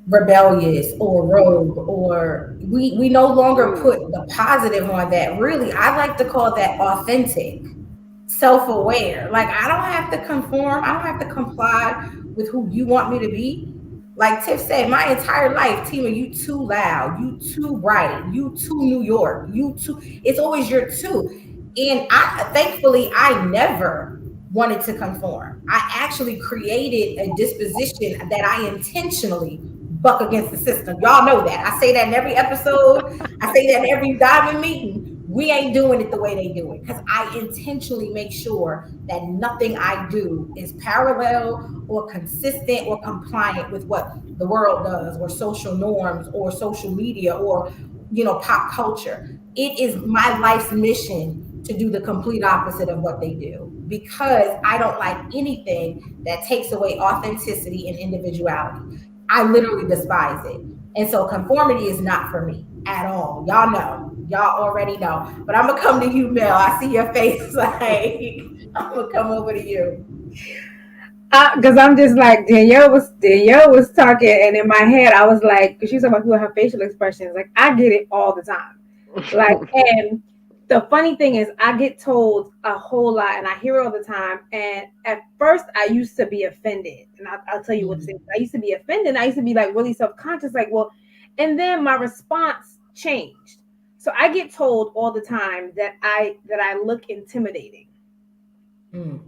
rebellious or rogue, or we no longer put Ooh, the positive on that. Really, I like to call that authentic, self-aware. Like, I don't have to conform, I don't have to comply with who you want me to be. Like Tiff said, my entire life, Tima, you too loud, you too bright, you too New York, you too, it's always your too. And I thankfully I never wanted to conform. I actually created a disposition that I intentionally buck against the system. Y'all know that. I say that in every episode. I say that in every diamond meeting. We ain't doing it the way they do it, because I intentionally make sure that nothing I do is parallel or consistent or compliant with what the world does, or social norms, or social media, or pop culture. It is my life's mission to do the complete opposite of what they do, because I don't like anything that takes away authenticity and individuality. I literally despise it. And so conformity is not for me at all. Y'all know. Y'all already know. But I'm gonna come to you, Mel. I see your face. Like I'm gonna come over to you. Because I'm just like Danielle was talking, and in my head I was like, because she's talking about her facial expressions. Like I get it all the time. Like, and the funny thing is, I get told a whole lot, and I hear it all the time. And at first, I used to be offended, and I'll tell you what to say. I used to be offended. I used to be like really self-conscious, like, well, and then my response changed. So I get told all the time that I look intimidating. Mm.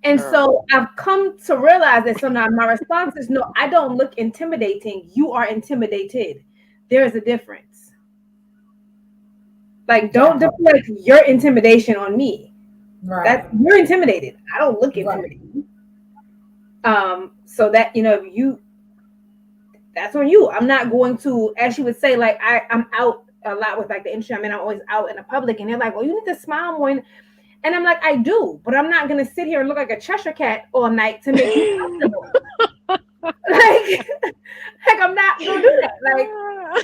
And so I've come to realize that sometimes my response is no, I don't look intimidating. You are intimidated. There's a difference. Like, don't deflect your intimidation on me. Right. That you're intimidated. I don't look Right. intimidated. So that that's on you. I'm not going to, as she would say, like I'm out a lot with like the industry. I mean, I'm always out in the public, and they're like, "Well, you need to smile more." And I'm like, I do, but I'm not gonna sit here and look like a Cheshire cat all night to make you comfortable. like, like I'm not gonna do that. Like,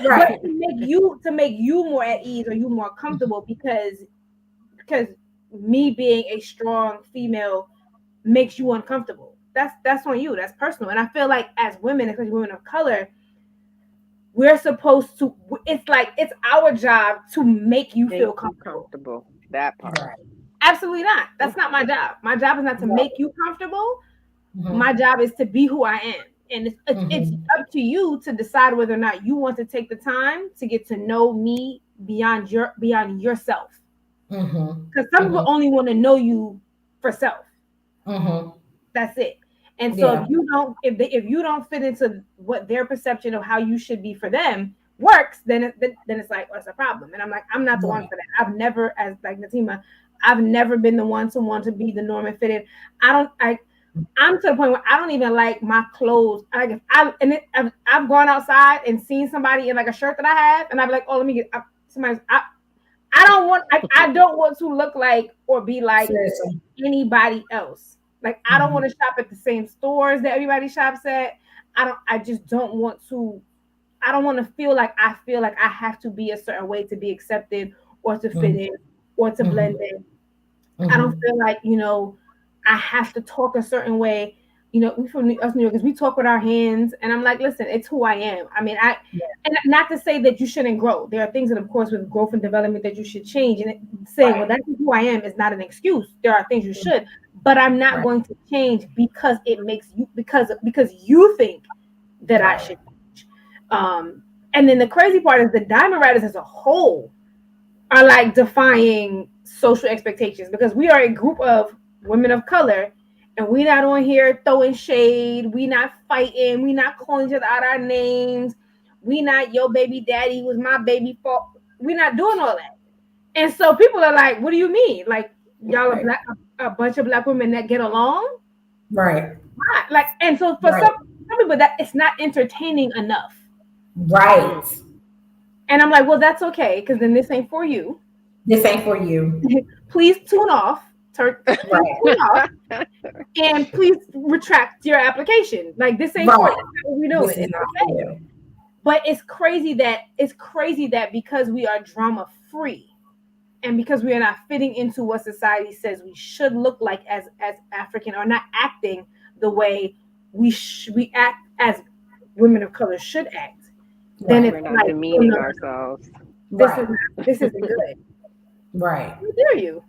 Right. but to make you more at ease or you more comfortable because me being a strong female makes you uncomfortable. That's on you. That's personal. And I feel like as women, especially women of color, we're supposed to. It's like it's our job to make you feel comfortable. That part. Right. Absolutely not. That's not my job. My job is not to make you comfortable. My job is to be who I am. And it's up to you to decide whether or not you want to take the time to get to know me beyond yourself. Because some people only want to know you for self. That's it. And so if you don't fit into what their perception of how you should be for them works, then it's like, what's the problem? And I'm like, I'm not the one for that. I've never, as like Natima, I've never been the one to want to be the norm and fit in. I'm to the point where I don't even like my clothes. I've gone outside and seen somebody in like a shirt that I have, and I'm like, oh, let me get somebody's. I don't want to look like or be like anybody else. Like I don't want to shop at the same stores that everybody shops at. I just don't want to. I don't want to feel like I have to be a certain way to be accepted or to fit in or to blend in. I don't feel like, I have to talk a certain way. We from us New Yorkers, we talk with our hands, and I'm like, listen, it's who I am. I mean, and not to say that you shouldn't grow. There are things that, of course, with growth and development that you should change. And saying, well, that's who I am is not an excuse. There are things you should, but I'm not going to change because it makes you because you think that I should change. And then the crazy part is the Diamond Riders as a whole are like defying social expectations because we are a group of women of color, and we not on here throwing shade. We not fighting. We not calling each other out our names. We not your baby daddy was my baby fault. We not doing all that. And so people are like, "What do you mean? Like y'all are a bunch of black women that get along?" Right. Like, and so for some people that it's not entertaining enough. Right. And I'm like, well, that's okay, because then this ain't for you. This ain't for you. Please tune off. Tune off. And please retract your application. Like this ain't for you. That's what we doing. It's okay. But it's crazy that because we are drama free and because we are not fitting into what society says we should look like as African, or not acting the way we act as women of color should act. Then we're not demeaning ourselves. This isn't good. Right. How dare you?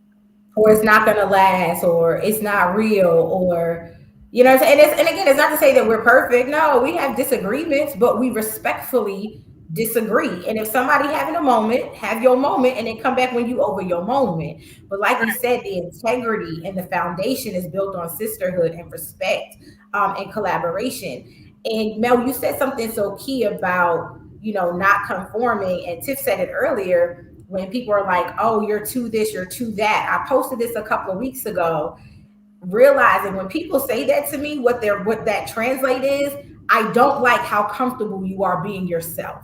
Or it's not gonna last, or it's not real, or and again, it's not to say that we're perfect. No, we have disagreements, but we respectfully disagree. And if somebody having a moment, have your moment, and then come back when you over your moment. But like you said, the integrity and the foundation is built on sisterhood and respect, and collaboration. And Mel, you said something so key about not conforming, and Tiff said it earlier. When people are like, oh, you're to this, you're to that. I posted this a couple of weeks ago, realizing when people say that to me, what that translate is, I don't like how comfortable you are being yourself.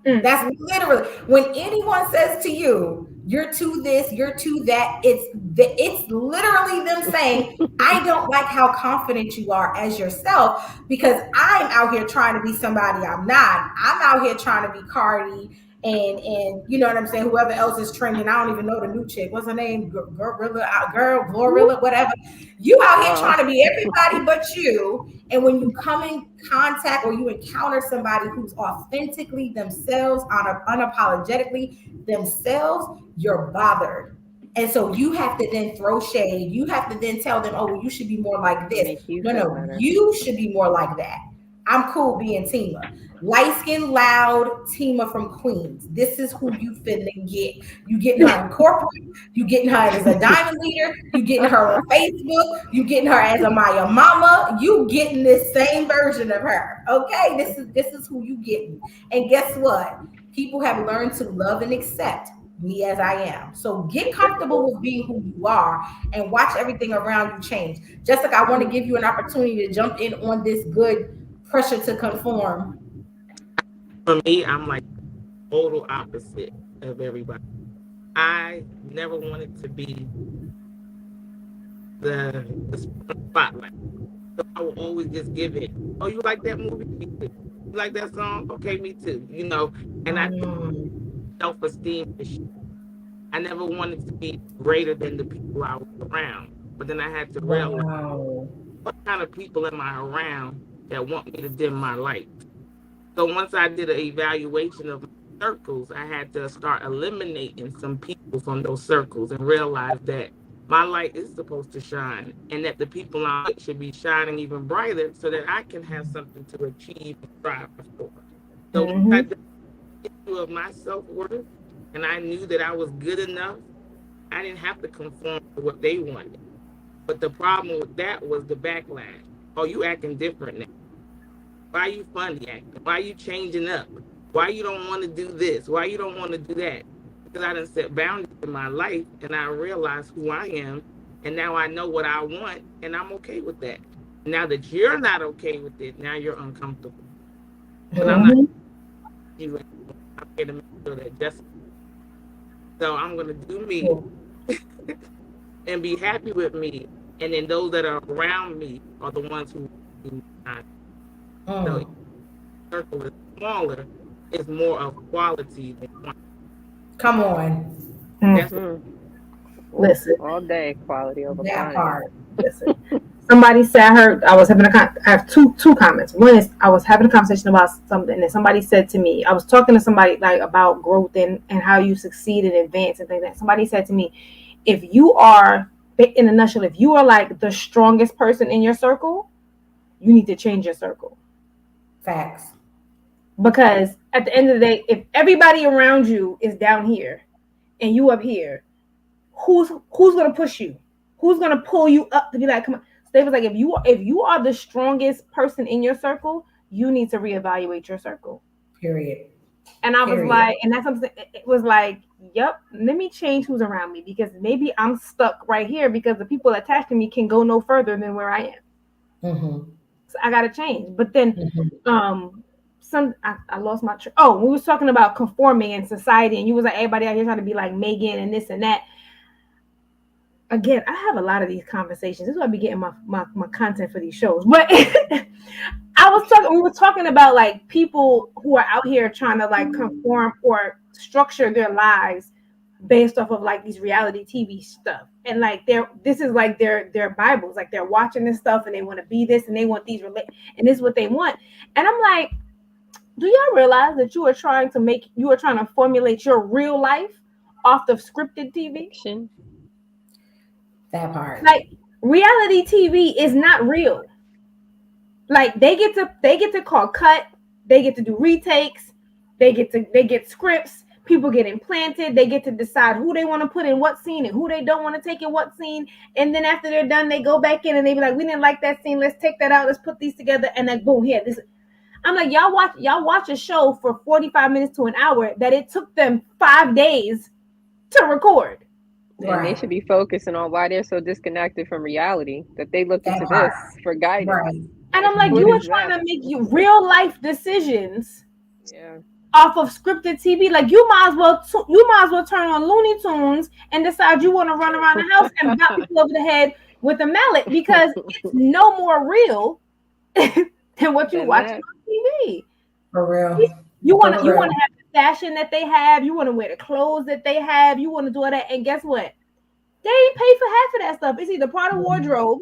That's literally when anyone says to you, "You're to this, you're to that." It's literally them saying, "I don't like how confident you are as yourself because I'm out here trying to be somebody I'm not. I'm out here trying to be Cardi and you know what I'm saying. Whoever else is trending, I don't even know the new chick. What's her name? Glorilla, whatever. You out here trying to be everybody but you." And when you come in contact or you encounter somebody who's authentically themselves, unapologetically themselves, you're bothered. And so you have to then throw shade. You have to then tell them, oh, well, you should be more like this. Make you No, feel no, better. you should be more like that. I'm cool being Tima. Light skin, loud Tima from Queens. This is who you finna get. You getting her in corporate. You getting her as a diamond leader. You getting her on Facebook. You getting her as a Maya mama. You getting this same version of her. Okay, this is who you getting. And guess what? People have learned to love and accept me as I am. So get comfortable with being who you are and watch everything around you change. Jessica, I want to give you an opportunity to jump in on this good pressure to conform. For me, I'm like total opposite of everybody. I never wanted to be the spotlight. So I will always just give it. Oh, you like that movie? Me too. You like that song? Okay, me too. And I put self-esteem. I never wanted to be greater than the people I was around. But then I had to realize what kind of people am I around that want me to dim my light. So once I did an evaluation of my circles, I had to start eliminating some people from those circles and realize that my light is supposed to shine and that the people I'm with should be shining even brighter so that I can have something to achieve and strive for. So once I did the issue of my self-worth and I knew that I was good enough, I didn't have to conform to what they wanted. But the problem with that was the backlash. Oh, you acting different now. Why are you funny acting? Why are you changing up? Why you don't want to do this? Why you don't want to do that? Because I didn't set boundaries in my life and I realized who I am. And now I know what I want and I'm okay with that. Now that you're not okay with it, now you're uncomfortable. But I'm not you. I'm here to make sure that Jessica. So I'm going to do me and be happy with me. And then those that are around me are the ones who do not. So the circle is smaller, it's more of quality than quantity. Come on. Listen. All day, quality over That quantity. part. Listen. Somebody said I was having I have two comments. One is I was having a conversation about something and somebody said to me, I was talking to somebody like about growth and how you succeed and advance and things like that. Somebody said to me, if you are, in a nutshell, if you are like the strongest person in your circle, you need to change your circle. Facts. Because at the end of the day, if everybody around you is down here and you up here, who's gonna push you? Who's gonna pull you up to be like, come on? So they was like, if you are the strongest person in your circle, you need to reevaluate your circle. Period. And I was like, and that's something. It was like, yep, let me change who's around me because maybe I'm stuck right here because the people attached to me can go no further than where I am. So I gotta change. But then, I lost my. We was talking about conforming in society, and you was like, everybody out here trying to be like Megan and this and that. Again, I have a lot of these conversations. This is why I be getting my content for these shows. But we were talking about like people who are out here trying to like conform or structure their lives based off of like these reality TV stuff. And like this is like their Bibles. Like they're watching this stuff and they want to be this and they want these and this is what they want. And I'm like, do y'all realize that you are trying to formulate your real life off of scripted TV? That part. Like reality TV is not real. Like they get to call cut, they get to do retakes, they get scripts, people get implanted, they get to decide who they want to put in what scene and who they don't want to take in what scene. And then after they're done, they go back in and they be like, we didn't like that scene, let's take that out, let's put these together, and then boom, here. This I'm like, y'all watch a show for 45 minutes to an hour that it took them 5 days to record. And they should be focusing on why they're so disconnected from reality that they look into this for guidance. Right. And I'm like, you are trying to make real life decisions. Yeah. off of scripted TV. Like you might as well turn on Looney Tunes and decide you want to run around the house and bop people over the head with a mallet, because it's no more real than what you watching on TV. For real. You want to have the fashion that they have. You want to wear the clothes that they have. You want to do all that, and guess what? They ain't paid for half of that stuff. It's either part of wardrobe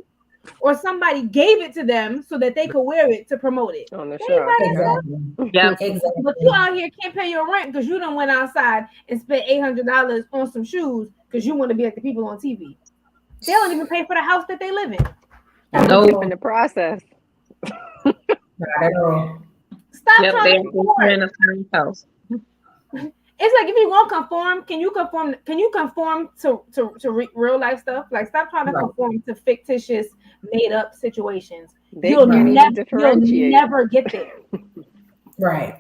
or somebody gave it to them so that they could wear it to promote it. On the show. Exactly. Yeah. Exactly. But you out here can't pay your rent because you done went outside and spent $800 on some shoes because you want to be like the people on TV. They don't even pay for the house that they live in. Nope. In the process. Not at all. Stop Yep, trying to conform. in a friend's house. It's like, if you won't conform, can you conform to real life stuff? Like, stop trying to conform to fictitious, made up situations. You'll never get there. Right.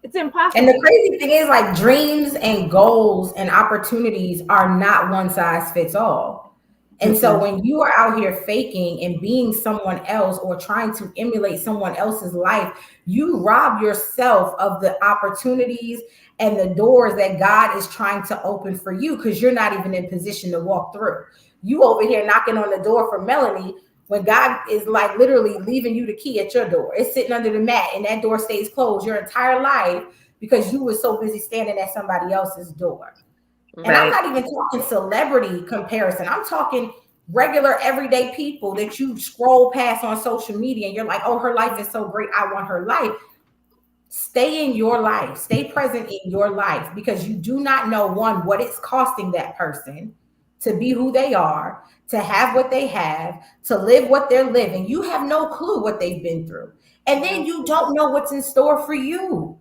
It's impossible. And the crazy thing is, like, dreams and goals and opportunities are not one size fits all. And so when you are out here faking and being someone else or trying to emulate someone else's life, you rob yourself of the opportunities and the doors that God is trying to open for you, because you're not even in position to walk through. You over here knocking on the door for Melanie when God is like literally leaving you the key at your door. It's sitting under the mat and that door stays closed your entire life because you were so busy standing at somebody else's door. And I'm not even talking celebrity comparison. I'm talking regular everyday people that you scroll past on social media and you're like, oh, her life is so great, I want her life. Stay in your life. Stay present in your life, because you do not know, one, what it's costing that person to be who they are, to have what they have, to live what they're living. You have no clue what they've been through. And then you don't know what's in store for you.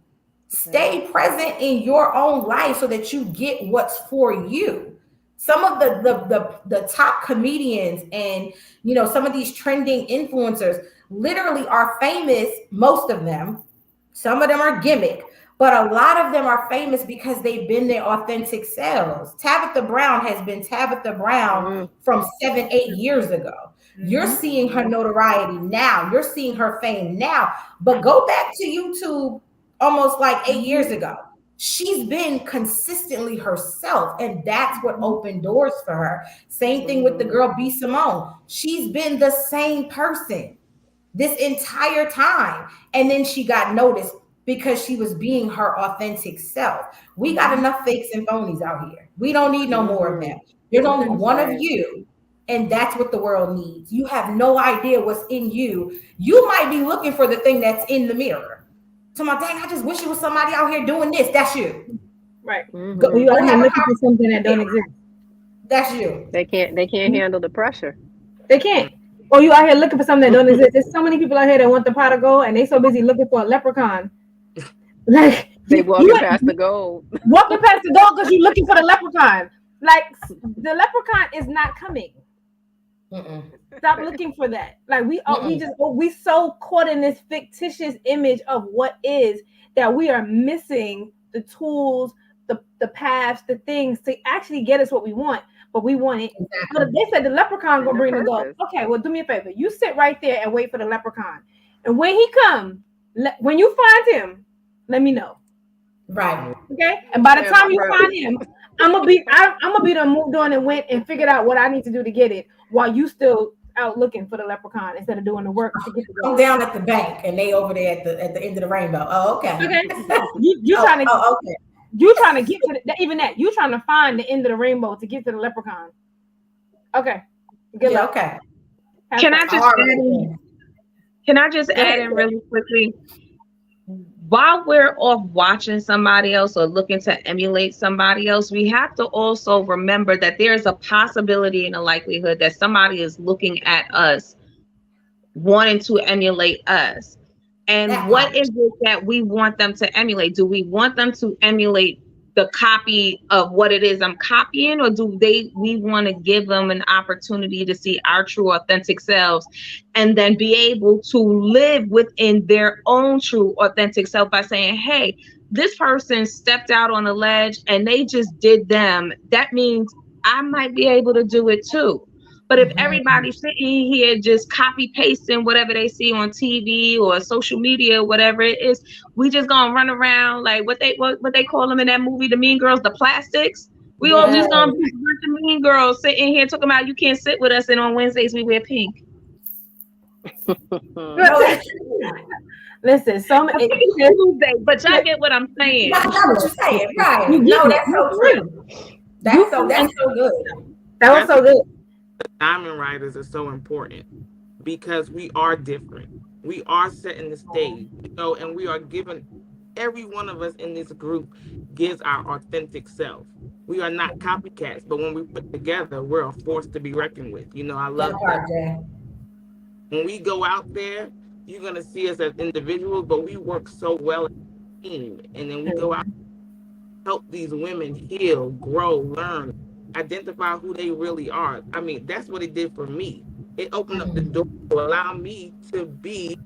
Stay present in your own life so that you get what's for you. Some of the top comedians and, you know, some of these trending influencers literally are famous, most of them. Some of them are gimmick, but a lot of them are famous because they've been their authentic selves. Tabitha Brown has been Tabitha Brown from 7-8 years ago. You're seeing her notoriety now. You're seeing her fame now. But go back to YouTube almost like 8 years ago. She's been consistently herself, and that's what opened doors for her. Same thing with the girl B. Simone. She's been the same person this entire time. And then she got noticed because she was being her authentic self. We got enough fakes and phonies out here. We don't need no more of them. There's only one of you, and that's what the world needs. You have no idea what's in you. You might be looking for the thing that's in the mirror. So my dang, I just wish it was somebody out here doing this. That's you. Right. You out here looking for something that don't exist. That's you. They can't handle the pressure. They can't. Or you out here looking for something that don't exist. There's so many people out here that want the pot of gold, and they so busy looking for a leprechaun. Like, they walking past the gold. Walking past the gold because you're looking for the leprechaun. Like, the leprechaun is not coming. Stop looking for that. Like, we so caught in this fictitious image of what is, that we are missing the tools, the paths, the things to actually get us what we want. But we want it. But they said the leprechaun gonna bring the gold. Okay, well, do me a favor. You sit right there and wait for the leprechaun. And when he comes, when you find him, let me know. Right. Okay. And by the time you find him, I'm gonna be done moved on and went and figured out what I need to do to get it, while you still out looking for the leprechaun instead of doing the work to get the gold. I'm down at the bank and they over there at the end of the rainbow. Oh, okay. Okay. You trying to okay. You trying to get to even that. You trying to find the end of the rainbow to get to the leprechaun. Okay. Good luck. Okay. Can I just add in really quickly? While we're off watching somebody else or looking to emulate somebody else, we have to also remember that there's a possibility and a likelihood that somebody is looking at us, wanting to emulate us. And what is it that we want them to emulate? Do we want them to emulate the copy of what it is I'm copying, or we want to give them an opportunity to see our true authentic selves and then be able to live within their own true authentic self by saying, hey, this person stepped out on a ledge and they just did them. That means I might be able to do it too. But if everybody's sitting here just copy pasting whatever they see on TV or social media, whatever it is, we just gonna run around like what they call them in that movie, the Mean Girls, the plastics. We all just gonna be a bunch of mean girls sitting here talking about you can't sit with us, and on Wednesdays we wear pink. Listen, so many. But y'all get what I'm saying. I know what you're saying, right? No, that's so true. That's so good. That was so good. Diamond Riders are so important because we are different. We are setting the stage, and we are giving, every one of us in this group gives our authentic self. We are not copycats, but when we put together, we're a force to be reckoned with. I love that. When we go out there, you're going to see us as individuals, but we work so well as a team. And then we go out and help these women heal, grow, learn, identify who they really are. I mean, that's what it did for me. It opened up the door to allow me to be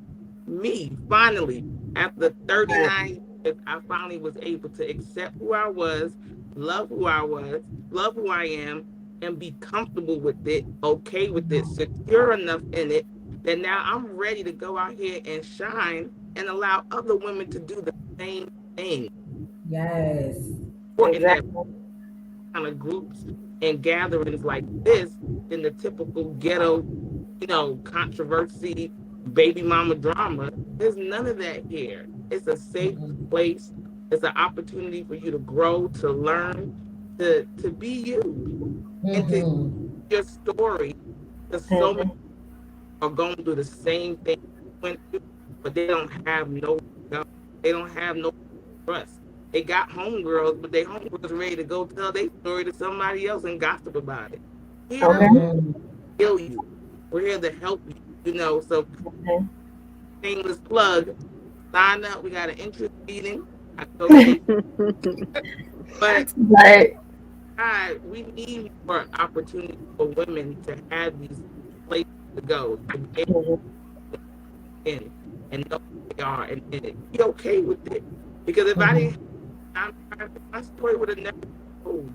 me. Finally, after 39 years, I finally was able to accept who I was, love who I was, love who I am, and be comfortable with it, okay with it, secure enough in it, that now I'm ready to go out here and shine and allow other women to do the same thing. Yes. Exactly. Kind of groups and gatherings like this in the typical ghetto, controversy, baby mama drama. There's none of that here. It's a safe place. It's an opportunity for you to grow, to learn, to be you, and to your story. Because so many are going through the same thing you went through, but they don't have no God. They don't have no trust. They got homegirls, but they homegirls are ready to go tell their story to somebody else and gossip about it. Here, we're to heal you. We're here to help you, so shameless plug. Sign up. We got an interest meeting. But we need more opportunity for women to have these places to go, to be able to in and know who they are and be okay with it. Because if I didn't, my story would have never been told,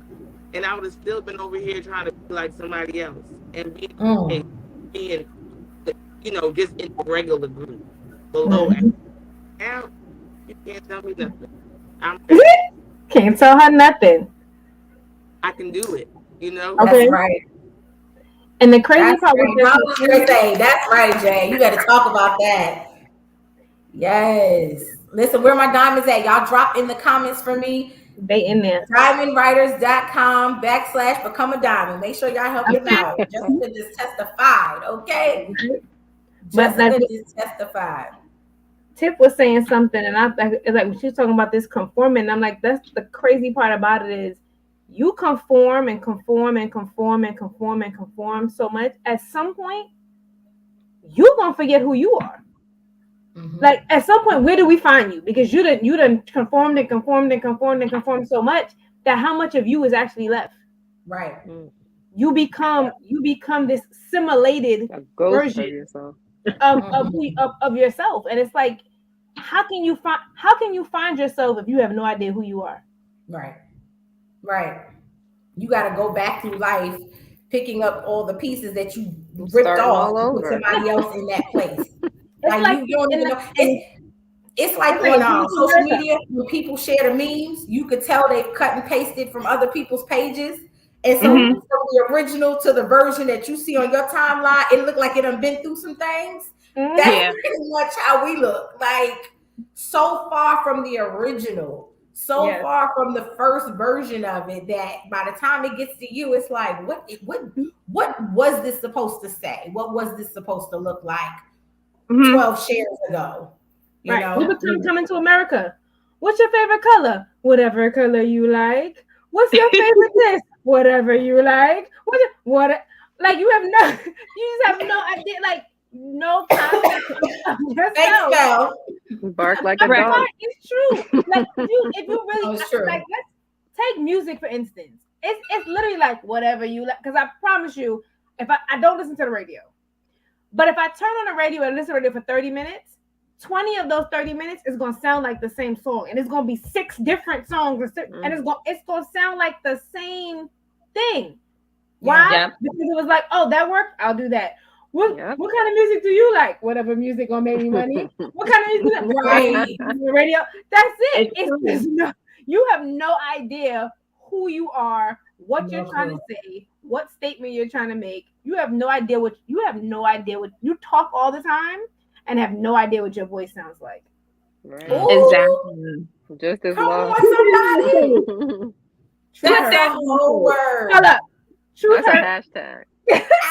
and I would have still been over here trying to be like somebody else and being just in a regular group below. Now you can't tell me nothing. Can't tell her nothing. I can do it. Okay. That's right. And the crazy part was that's right, Jay. You got to talk about that. Yes. Listen, where my diamonds at? Y'all drop in the comments for me. They in there. DiamondWriters.com/become a diamond. Make sure y'all help them out. Jessica just testified, okay? Jessica just testified. Tip was saying something, and I like she's talking about this conforming. And I'm like, that's the crazy part about it is you conform and conform and conform and conform and conform so much. At some point, you're gonna forget who you are. Like at some point, where do we find you? Because you done conformed and conformed and conformed and conformed so much that how much of you is actually left? Right. You become this simulated version of yourself, and it's like, how can you find yourself if you have no idea who you are? Right. You got to go back through life, picking up all the pieces that you ripped off to put somebody else in that place. Like you don't even know. It's like on social media when people share the memes, you could tell they've cut and pasted from other people's pages. And so from the original to the version that you see on your timeline, it looked like it done been through some things. That's pretty much how we look. Like so far from the original, far from the first version of it that by the time it gets to you, it's like, what was this supposed to say? What was this supposed to look like 12 shares ago? You know? People coming to America. What's your favorite color? Whatever color you like. What's your favorite this? Whatever you like. Like you just have no idea, like no concept of yourself. Bark like a dog. It's true. Like if you really like, let's take music for instance. It's literally like whatever you like. Because I promise you, if I don't listen to the radio, but if I turn on the radio and listen to the radio for 30 minutes, 20 of those 30 minutes is going to sound like the same song, and it's going to be 6 different songs, and it's going to sound like the same thing. Why? Yep. Because it was like, oh, that worked. I'll do that. What Yep. what kind of music do you like? Whatever music gonna make me money. What kind of music? Right. Radio. That's it. It's It's true. just no, you have no idea who you are, what No you're trying clue. to say, what statement you're trying to make. You have no idea what you talk all the time and have no idea what your voice sounds like. Right. Ooh, Exactly. Just as come long. on, somebody. Truth That's hurts. a whole word. Hold up. Truth That's a hurts. hashtag.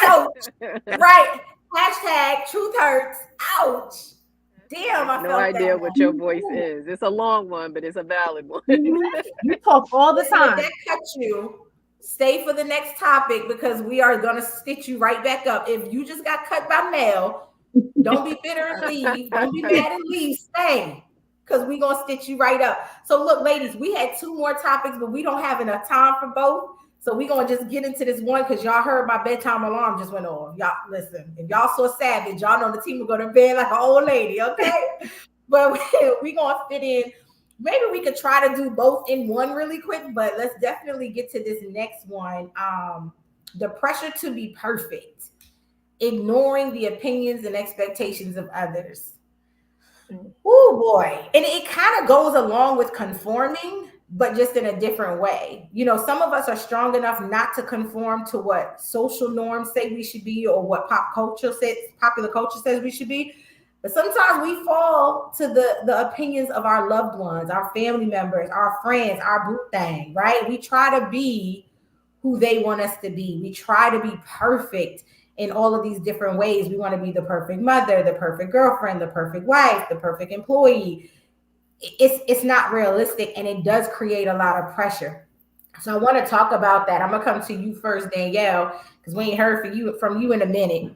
Ouch. Right. Hashtag truth hurts. Ouch. Damn, I No felt idea that what one. your voice is. It's a long one, but it's a valid one. You talk all the Listen, if time. that cuts you, stay for the next topic because we are going to stitch you right back up. If you just got cut by mail, don't be bitter and leave. Don't be mad and leave. Stay because we're going to stitch you right up. So, look, ladies, we had 2 more topics, but we don't have enough time for both. So, we're going to just get into this one because y'all heard my bedtime alarm just went off. Y'all, listen, if y'all so savage, y'all know the team will go to bed like an old lady, okay? But we're going to fit in. Maybe we could try to do both in one really quick, but let's definitely get to this next one. The pressure to be perfect, ignoring the opinions and expectations of others. Oh boy. And it kind of goes along with conforming, but just in a different way. You know, some of us are strong enough not to conform to what social norms say we should be or what popular culture says we should be. But sometimes we fall to the opinions of our loved ones, our family members, our friends, our boo thing, right? We try to be who they want us to be. We try to be perfect in all of these different ways. We want to be the perfect mother, the perfect girlfriend, the perfect wife, the perfect employee. It's not realistic, and it does create a lot of pressure. So I want to talk about that. I'm gonna come to you first, Danielle, because we ain't heard from you in a minute.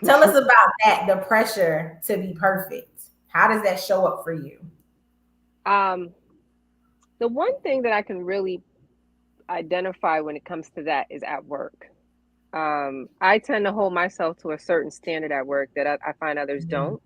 Tell us about that, the pressure to be perfect. How does that show up for you? The one thing that I can really identify when it comes to that is at work. I tend to hold myself to a certain standard at work that I find others don't.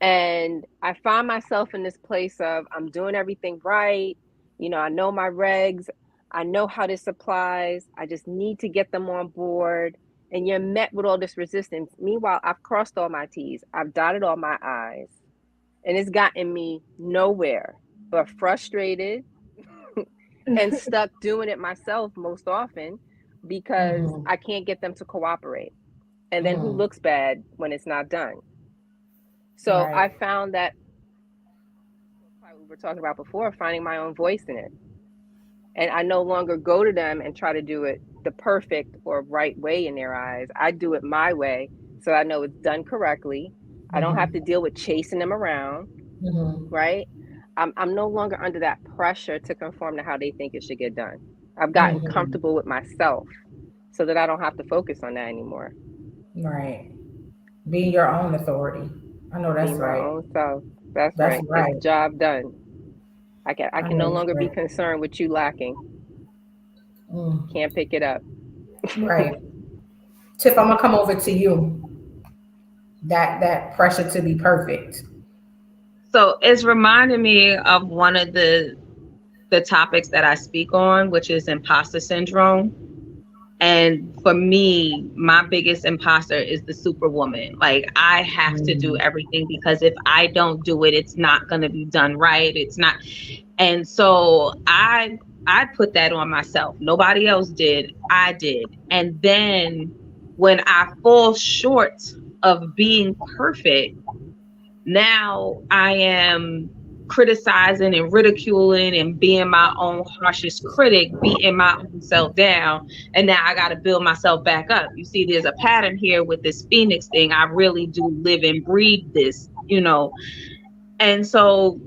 And I find myself in this place of I'm doing everything right. You know, I know my regs. I know how this applies. I just need to get them on board. And you're met with all this resistance. Meanwhile, I've crossed all my T's. I've dotted all my I's. And it's gotten me nowhere but frustrated and stuck doing it myself most often because I can't get them to cooperate. And then who looks bad when it's not done? So I found that we were talking about before, finding my own voice in it. And I no longer go to them and try to do it the perfect or right way in their eyes. I do it my way so I know it's done correctly. I don't have to deal with chasing them around, right? I'm no longer under that pressure to conform to how they think it should get done. I've gotten comfortable with myself so that I don't have to focus on that anymore. Right. Being your own authority. I know that's Being right. my own self. That's That's right. right. It's job done. I can no longer be concerned with you lacking. Can't pick it up. Right. Tiff, I'm gonna come over to you. That pressure to be perfect. So it's reminding me of one of the topics that I speak on, which is imposter syndrome. And for me, my biggest imposter is the superwoman. Like I have to do everything because if I don't do it, it's not going to be done right. It's not. And so I put that on myself. Nobody else did. I did. And then when I fall short of being perfect, now I am criticizing and ridiculing and being my own harshest critic, beating my own self down. And now I got to build myself back up. You see, there's a pattern here with this Phoenix thing. I really do live and breathe this, you know. And so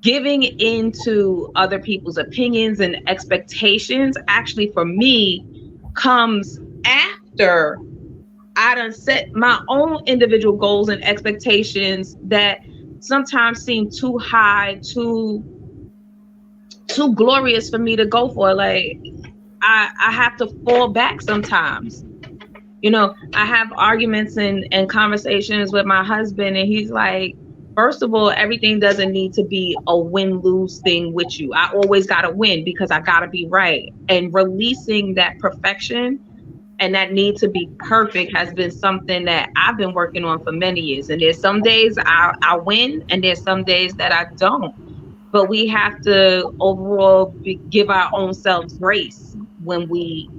giving into other people's opinions and expectations actually for me comes after I done set my own individual goals and expectations that sometimes seem too high, too glorious for me to go for. Like I have to fall back sometimes. You know, I have arguments and conversations with my husband, and he's like, first of all, everything doesn't need to be a win-lose thing with you. I always got to win because I got to be right. And releasing that perfection And that need to be perfect has been something that I've been working on for many years. And there's some days I win, and there's some days that I don't. But we have to overall give our own selves grace when we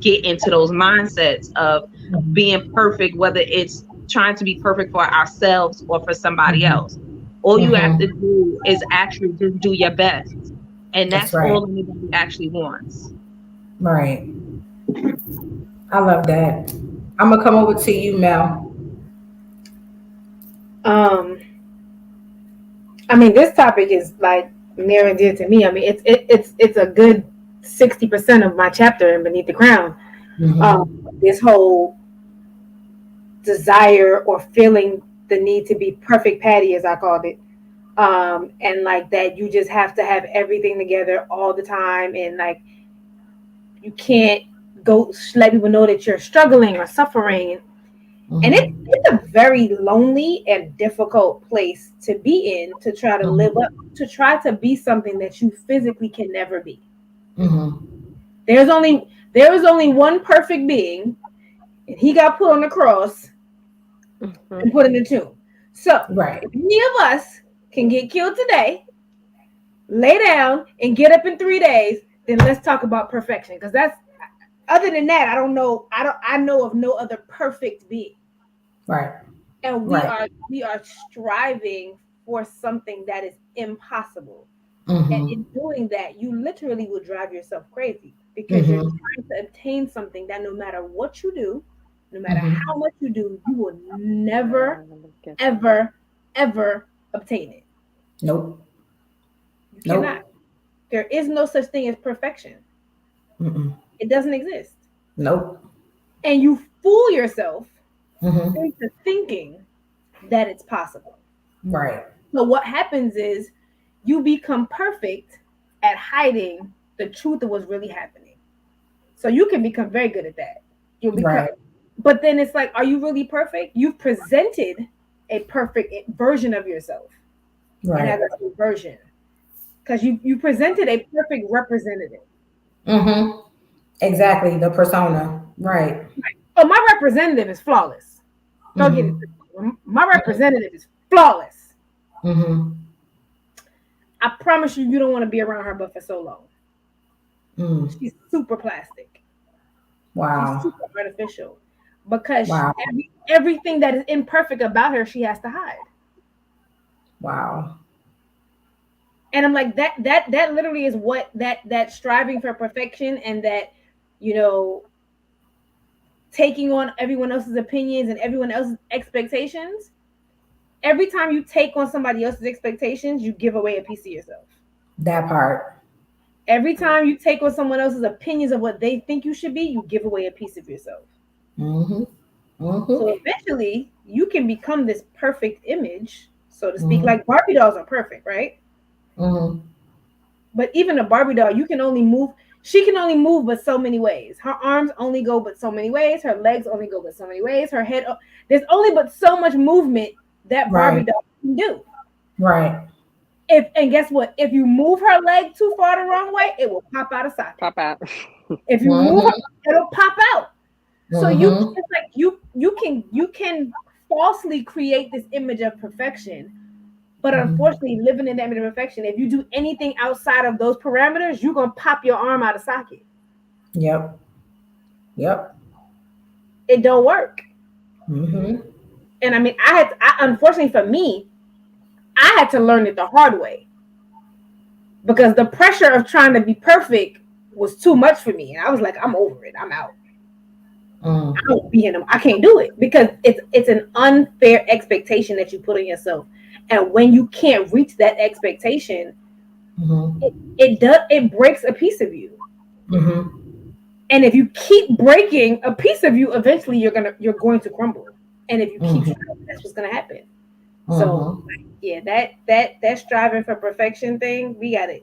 get into those mindsets of being perfect, whether it's trying to be perfect for ourselves or for somebody else. All you have to do is actually just do your best. And that's right. all anybody actually wants. Right. I love that. I'm gonna come over to you, Mel. I mean, this topic is like near and dear to me. I mean, it's a good 60% of my chapter in Beneath the Crown. This whole desire or feeling the need to be perfect Patty, as I called it, and like that you just have to have everything together all the time, and like you can't go let people know that you're struggling or suffering. And it's a very lonely and difficult place to be in, to try to live up, to try to be something that you physically can never be. There was only one perfect being, and he got put on the cross and put in the tomb. So if any of us can get killed today, lay down, and get up in 3 days, then let's talk about perfection. Because that's, other than that, I know of no other perfect being. Right. And we are striving for something that is impossible. And in doing that, you literally will drive yourself crazy, because you're trying to obtain something that no matter what you do, no matter how much you do, you will never, ever, ever obtain it. Nope. You cannot. There is no such thing as perfection. It doesn't exist. Nope. And you fool yourself into thinking that it's possible. Right. So what happens is you become perfect at hiding the truth of what's really happening. So you can become very good at that. You'll become, but then it's like, are you really perfect? You've presented a perfect version of yourself. Right. And as a version. Because you presented a perfect representative. Exactly. The persona. Right. Oh, my representative is flawless. Don't get it. My representative is flawless. I promise you, you don't want to be around her but for so long. She's super plastic. Wow. She's super artificial. Because everything that is imperfect about her, she has to hide. Wow. And I'm like, that literally is what that striving for perfection, and that, taking on everyone else's opinions and everyone else's expectations. Every time you take on somebody else's expectations, you give away a piece of yourself. That part. Every time you take on someone else's opinions of what they think you should be, you give away a piece of yourself. So eventually, you can become this perfect image, so to speak. Like Barbie dolls are perfect, right? But even a Barbie doll, she can only move but so many ways. Her arms only go but so many ways. Her legs only go but so many ways. Her head, there's only but so much movement that Barbie doll can do. Right. And guess what? If you move her leg too far the wrong way, it will pop out of socket. Pop out. If you move her, it'll pop out. So it's like you can falsely create this image of perfection. But unfortunately, living in that image of perfection, if you do anything outside of those parameters, you're going to pop your arm out of socket. Yep. It don't work. And I mean, unfortunately for me, I had to learn it the hard way. Because the pressure of trying to be perfect was too much for me. And I was like, I'm over it. I'm out. I don't be in them. I can't do it. Because it's an unfair expectation that you put on yourself. And when you can't reach that expectation, it breaks a piece of you. And if you keep breaking a piece of you, eventually you're going to crumble. And if you keep trying, that's what's gonna happen. So yeah, that striving for perfection thing, we gotta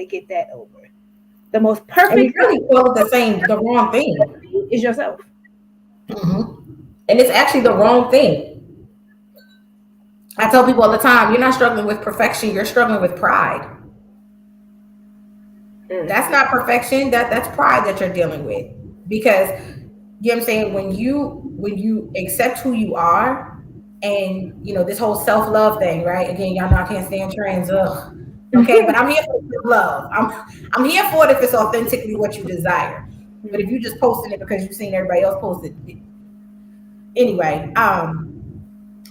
get that over. The most perfect, and you really call it the wrong thing is yourself. And it's actually the wrong thing. I tell people all the time, you're not struggling with perfection, you're struggling with pride. That's not perfection, that's pride that you're dealing with. because you know what I'm saying, when you accept who you are, and this whole self-love thing, right? Again, y'all know I can't stand trends, ugh. Okay, but I'm here for the love. I'm here for it if it's authentically what you desire. But if you just posting it because you've seen everybody else post it, anyway,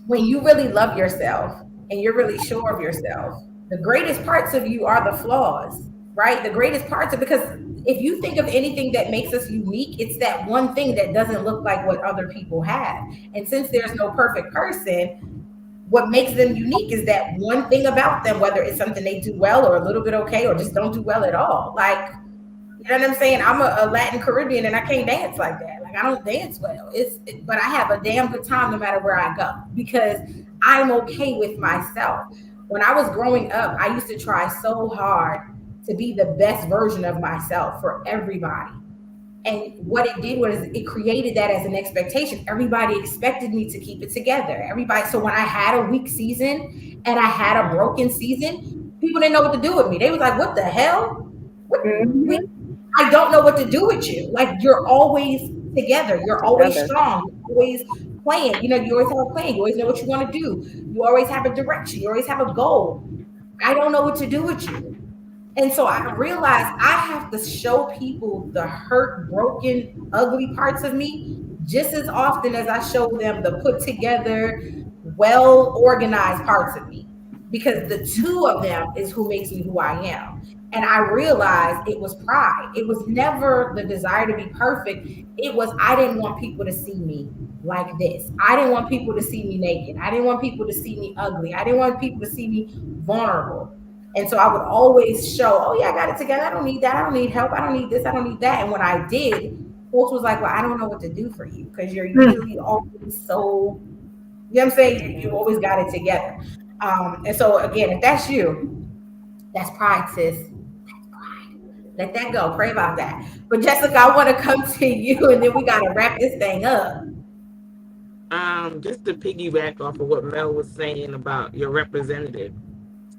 when you really love yourself and you're really sure of yourself, the greatest parts of you are the flaws, right? The greatest parts of, because if you think of anything that makes us unique, it's that one thing that doesn't look like what other people have. And since there's no perfect person, what makes them unique is that one thing about them, whether it's something they do well or a little bit okay or just don't do well at all. Like, you know what I'm saying? I'm a Latin Caribbean and I can't dance like that. Like, I don't dance well. But I have a damn good time no matter where I go because I'm okay with myself. When I was growing up, I used to try so hard to be the best version of myself for everybody. And what it did was it created that as an expectation. Everybody expected me to keep it together. Everybody. So when I had a weak season and I had a broken season, people didn't know what to do with me. They was like, "What the hell? What? We, Mhm. I don't know what to do with you. Like you're always together. You're always Together. strong. You're always playing. You always have a plan. You always know what you want to do. You always have a direction. You always have a goal. I don't know what to do with you." And so I realized I have to show people the hurt, broken, ugly parts of me just as often as I show them the put together, well organized parts of me. Because the two of them is who makes me who I am. And I realized it was pride. It was never the desire to be perfect. It was, I didn't want people to see me like this. I didn't want people to see me naked. I didn't want people to see me ugly. I didn't want people to see me vulnerable. And so I would always show, oh yeah, I got it together. I don't need that. I don't need help. I don't need this. I don't need that. And when I did, folks was like, well, I don't know what to do for you because you're usually always so, you know what I'm saying? You always got it together. And so again, if that's you, that's pride, sis. That's pride. Let that go. Pray about that. But Jessica, I want to come to you and then we got to wrap this thing up. Just to piggyback off of what Mel was saying about your representative.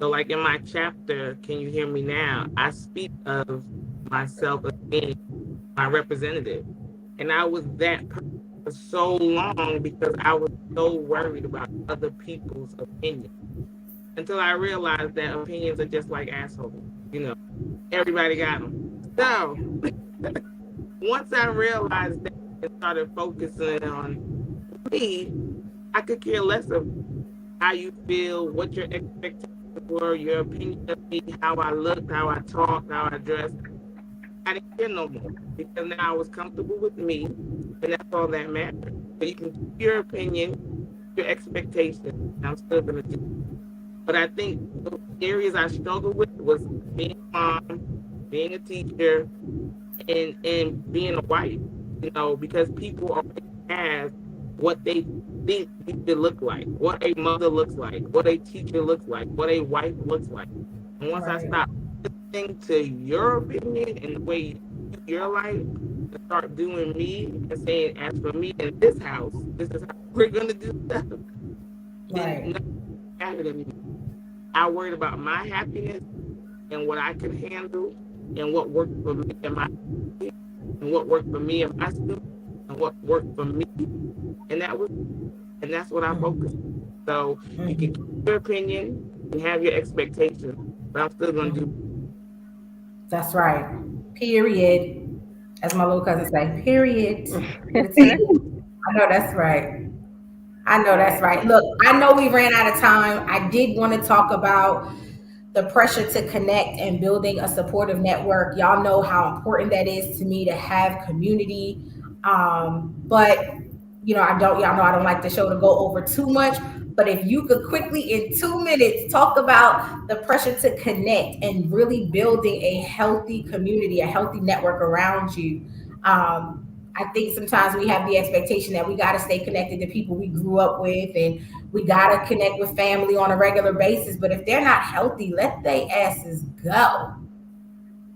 So, like in my chapter, Can You Hear Me Now? I speak of myself as being my representative. And I was that person for so long because I was so worried about other people's opinions until I realized that opinions are just like assholes. Everybody got them. So, once I realized that and started focusing on me, I could care less of how you feel, what your expectations were, your opinion of me, how I looked, how I talked, how I dressed. I didn't care no more because now I was comfortable with me, and that's all that mattered. So you can keep your opinion, your expectations, and I'm still gonna do it. But I think the areas I struggled with was being a mom, being a teacher, and being a wife. Because people already have what they think you should look like, what a mother looks like, what a teacher looks like, what a wife looks like. And once I Right. stopped listening to your opinion and the way you live your life, and start doing me and saying, as for me in this house, this is how we're gonna do stuff, then Right. nothing mattered to me. I worried about my happiness and what I could handle and what worked for me and my and what worked for me and my students and what worked for me. And that's what I focus on. So you can keep your opinion and have your expectations, but I'm still gonna do. That's right. Period. As my little cousin say, period. With a T. I know that's right. I know that's Right. right. Look, I know we ran out of time. I did want to talk about the pressure to connect and building a supportive network. Y'all know how important that is to me to have community. But y'all know I don't like the show to go over too much. But if you could quickly in 2 minutes talk about the pressure to connect and really building a healthy community, a healthy network around you. I think sometimes we have the expectation that we got to stay connected to people we grew up with and we got to connect with family on a regular basis. But if they're not healthy, let they asses go.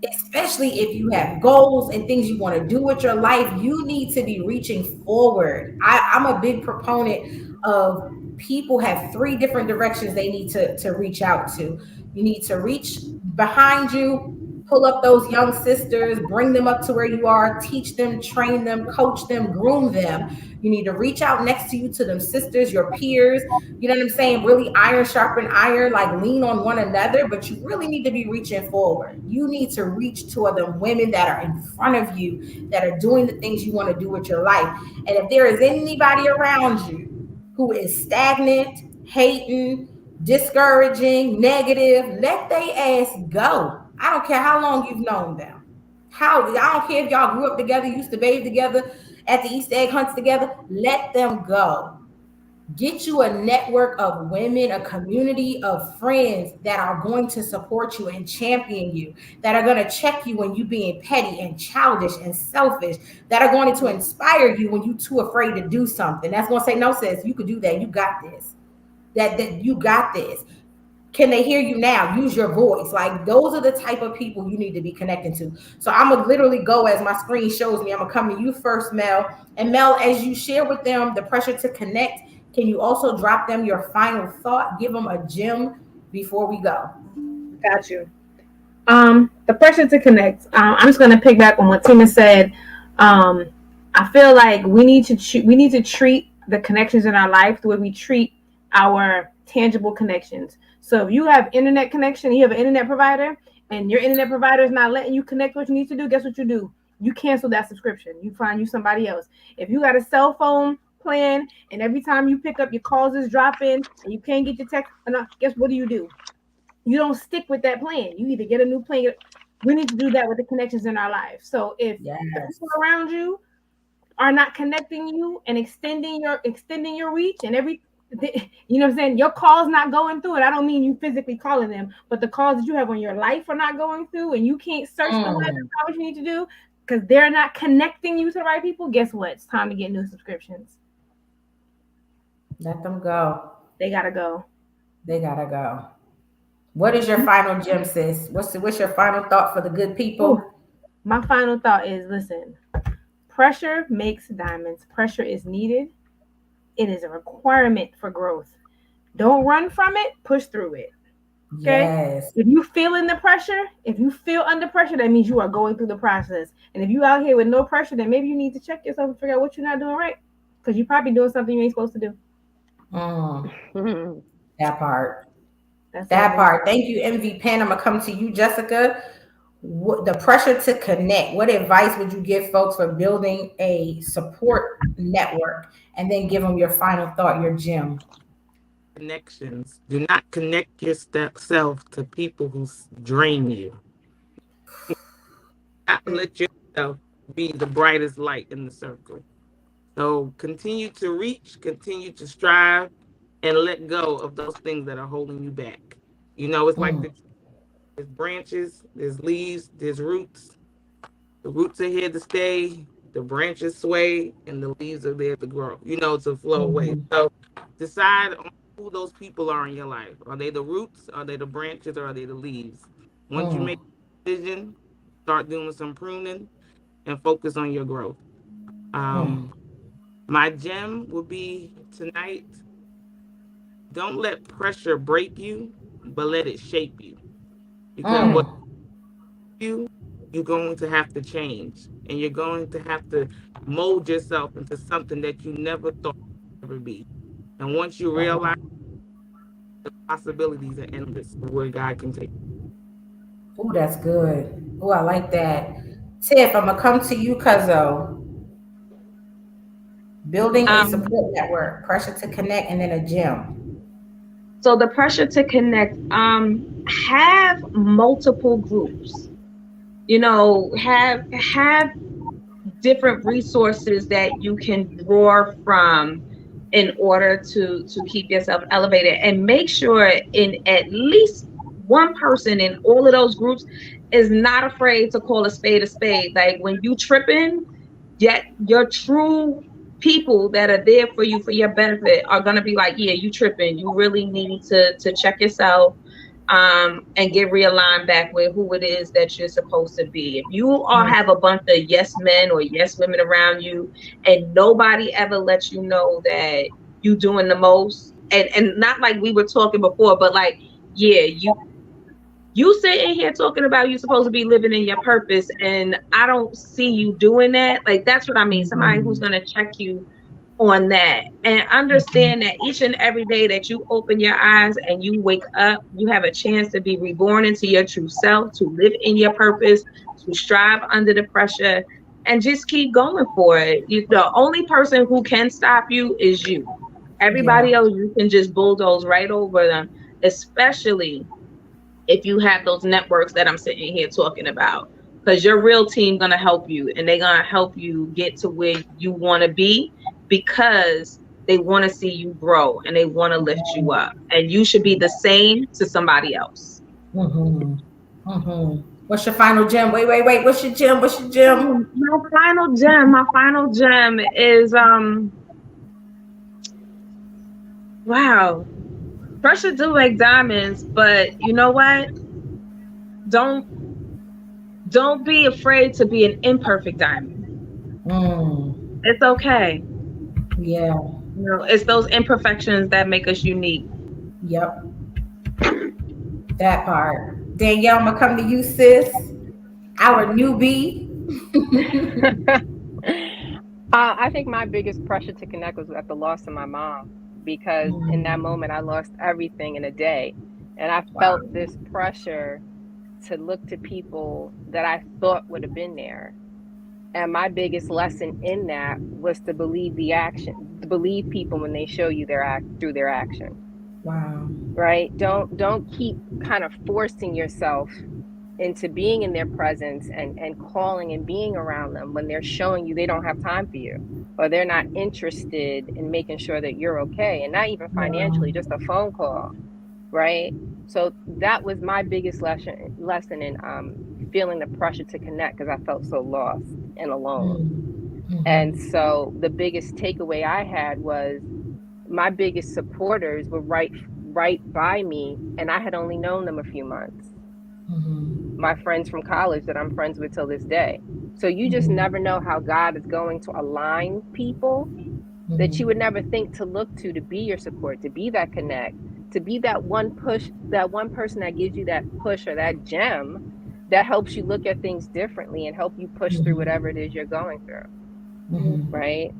Especially if you have goals and things you want to do with your life, you need to be reaching forward. I'm a big proponent of people have three different directions they need to reach out to. You need to reach behind you, Pull up those young sisters, bring them up to where you are, teach them, train them, coach them, groom them. You need to reach out next to you to them sisters, your peers. You know what I'm saying? Really iron sharpen iron, like lean on one another, but you really need to be reaching forward. You need to reach toward the women that are in front of you, that are doing the things you want to do with your life. And if there is anybody around you who is stagnant, hating, discouraging, negative, let they ass go. I don't care how long you've known them. I don't care if y'all grew up together, used to bathe together, at the Easter egg hunts together. Let them go. Get you a network of women, a community of friends that are going to support you and champion you, that are going to check you when you being petty and childish and selfish, that are going to inspire you when you too afraid to do something. That's going to say, no, sis, you could do that. You got this. That you got this. Can they hear you now? Use your voice. Like those are the type of people you need to be connecting to. So I'm gonna literally go as my screen shows me. I'm gonna come to you first, Mel. And Mel, as you share with them the pressure to connect, can you also drop them your final thought? Give them a gem before we go. Got you. The pressure to connect. I'm just gonna pick back on what Tina said. I feel like we need to treat the connections in our life the way we treat our tangible connections. So if you have internet connection, you have an internet provider, and your internet provider is not letting you connect what you need to do, guess what you do? You cancel that subscription. You find you somebody else. If you got a cell phone plan and every time you pick up your calls is dropping and you can't get your text enough, guess what do? You don't stick with that plan. You either get a new plan. We need to do that with the connections in our life. So if the people around you are not connecting you and extending your reach and you know what I'm saying, your calls not going through it. I don't mean you physically calling them, but the calls that you have on your life are not going through, and you can't search the web and what you need to do because they're not connecting you to the right people. Guess what? It's time to get new subscriptions. Let them go. They gotta go. They gotta go. What is your final gem, sis? What's your final thought for the good people? Ooh, my final thought is, listen, pressure makes diamonds. Pressure is needed. It is a requirement for growth. Don't run from it, push through it. Okay? Yes. If you feel in the pressure, if you feel under pressure, that means you are going through the process. And if you out here with no pressure, then maybe you need to check yourself and figure out what you're not doing right. Because you're probably doing something you ain't supposed to do. That part. That's that part. Thank you, MV Pen. I'm gonna come to you, Jessica. The pressure to connect. What advice would you give folks for building a support network? And then give them your final thought, your gem. Connections. Do not connect yourself to people who drain you. Not let yourself be the brightest light in the circle. So continue to reach, continue to strive, and let go of those things that are holding you back. You know, it's like there's branches, there's leaves, there's roots. The roots are here to stay, the branches sway, and the leaves are there to grow, to flow away. So decide on who those people are in your life. Are they the roots? Are they the branches? Or are they the leaves? Once you make a decision, start doing some pruning and focus on your growth. My gem will be tonight, don't let pressure break you, but let it shape you. Because what you're going to have to change, and you're going to have to mold yourself into something that you never thought you'd ever be. And once you realize the possibilities are endless of where God can take you. Oh, that's good. Oh, I like that. Tiff, I'm gonna come to you, Cuzzo. Building a support network, pressure to connect, and then a gem. So the pressure to connect, have multiple groups. Have different resources that you can draw from in order to keep yourself elevated, and make sure in at least one person in all of those groups is not afraid to call a spade a spade. Like when you tripping, yet your true people that are there for you for your benefit are going to be like, yeah, you tripping. You really need to check yourself and get realigned back with who it is that you're supposed to be. If you all have a bunch of yes men or yes women around you and nobody ever lets you know that you are doing the most, and not like we were talking before, but like, yeah, you, You sitting here talking about you supposed to be living in your purpose, and I don't see you doing that. Like, that's what I mean. Somebody who's Mhm. going to check you on that, and Mhm. understand that each and every day that you open your eyes and you wake up, you have a chance to be reborn into your true self, to live in your purpose, to strive under the pressure, and just keep going for it. The only person who can stop you is you. Yeah. Everybody else, you can just bulldoze right over them, especially if you have those networks that I'm sitting here talking about. Because your real team gonna help you, and they're gonna help you get to where you want to be, because they want to see you grow and they want to lift you up. And you should be the same to somebody else. Mm-hmm. Mm-hmm. What's your final gem? Wait. What's your gem? What's your gem? My final gem is wow. Pressure do like diamonds, but you know what? Don't don't be afraid to be an imperfect diamond. Mm. It's okay. Yeah. It's those imperfections that make us unique. Yep. That part. Danielle, I'm gonna come to you, sis. Our newbie. I think my biggest pressure to connect was at the loss of my mom, because in that Mm. moment I lost everything in a day. And I Wow. felt this pressure to look to people that I thought would have been there. And my biggest lesson in that was to believe the action, to believe people when they show you their act through their action, Wow. right? Don't keep kind of forcing yourself into being in their presence and calling and being around them when they're showing you they don't have time for you, or they're not interested in making sure that you're okay, and not even Wow. financially, just a phone call, right? So that was my biggest lesson in feeling the pressure to connect, because I felt so lost and alone. Mm. And Mm-hmm. so the biggest takeaway I had was my biggest supporters were right by me, and I had only known them a few months. Mm-hmm. My friends from college that I'm friends with till this day. So you just Mm-hmm. never know how God is going to align people that you would Mm-hmm. never think to look to be your support, to be that connect, to be that one push, that one person that gives you that push or that gem that helps you look at things differently and help you push through Mm-hmm. whatever it is you're going through, Mm-hmm. right?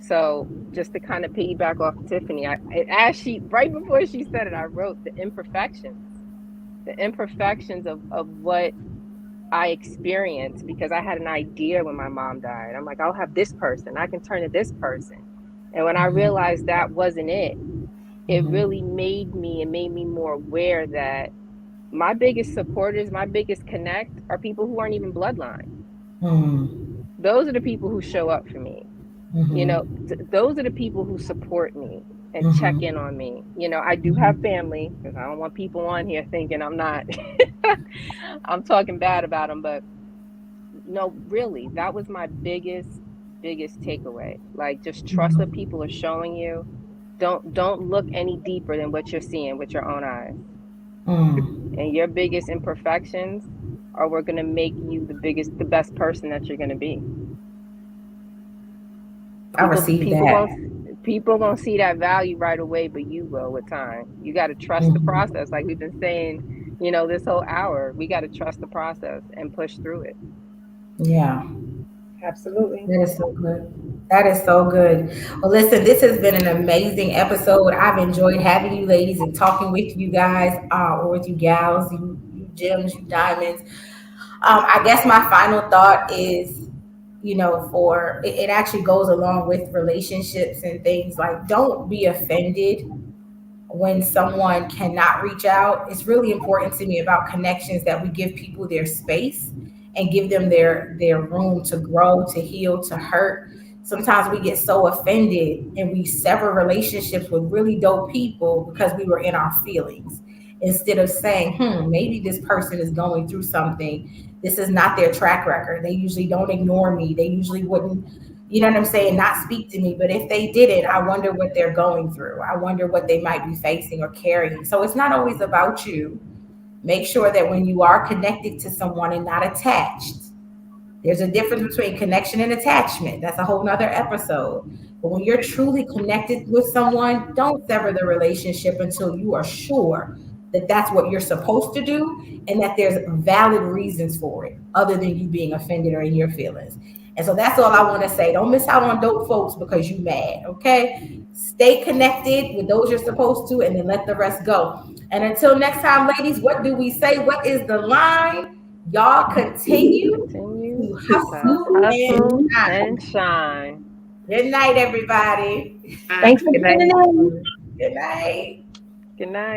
So just to kind of piggyback off Tiffany, as she right before she said it, I wrote the imperfections of what I experienced, because I had an idea when my mom died. I'm like, I'll have this person, I can turn to this person. And when I Mm-hmm. realized that wasn't it, it Mm-hmm. really made me more aware that my biggest supporters, my biggest connect are people who aren't even bloodline. Mm-hmm. Those are the people who show up for me. Mm-hmm. Those are the people who support me and check in Mm-hmm. on me. I do have Mm-hmm. family, because I don't want people on here thinking I'm not I'm talking bad about them, but no, really, that was my biggest takeaway. Like, just trust what Mm-hmm. people are showing you. Don't look any deeper than what you're seeing with your own eyes. Mm. And your biggest imperfections are what going to make you the best person that you're going to be. I People received people that. won't people won't see that value right away, but you will with time. You got to trust the Mm-hmm. process, like we've been saying, this whole hour. We got to trust the process and push through it. Yeah. Absolutely. That is so good. That is so good. Well, listen, this has been an amazing episode. I've enjoyed having you ladies and talking with you guys, or with you gals, you gems, you diamonds. I guess my final thought is, for it actually goes along with relationships and things, like, don't be offended when someone cannot reach out. It's really important to me about connections that we give people their space and give them their room to grow, to heal, to hurt. Sometimes we get so offended and we sever relationships with really dope people because we were in our feelings, instead of saying, maybe this person is going through something. This is not their track record. They usually don't ignore me. They usually wouldn't, you know what I'm saying, not speak to me. But if they didn't, I wonder what they're going through. I wonder what they might be facing or carrying. So it's not always about you. Make sure that when you are connected to someone and not attached, there's a difference between connection and attachment. That's a whole nother episode. But when you're truly connected with someone, don't sever the relationship until you are sure that that's what you're supposed to do, and that there's valid reasons for it other than you being offended or in your feelings. And so that's all I want to say. Don't miss out on dope folks because you mad, okay? Stay connected with those you're supposed to, and then let the rest go. And until next time, ladies, what do we say? What is the line? Y'all continue Continue to to hustle hustle and shine. and shine. Good night, everybody. Thanks for tuning in. Good night. Good night.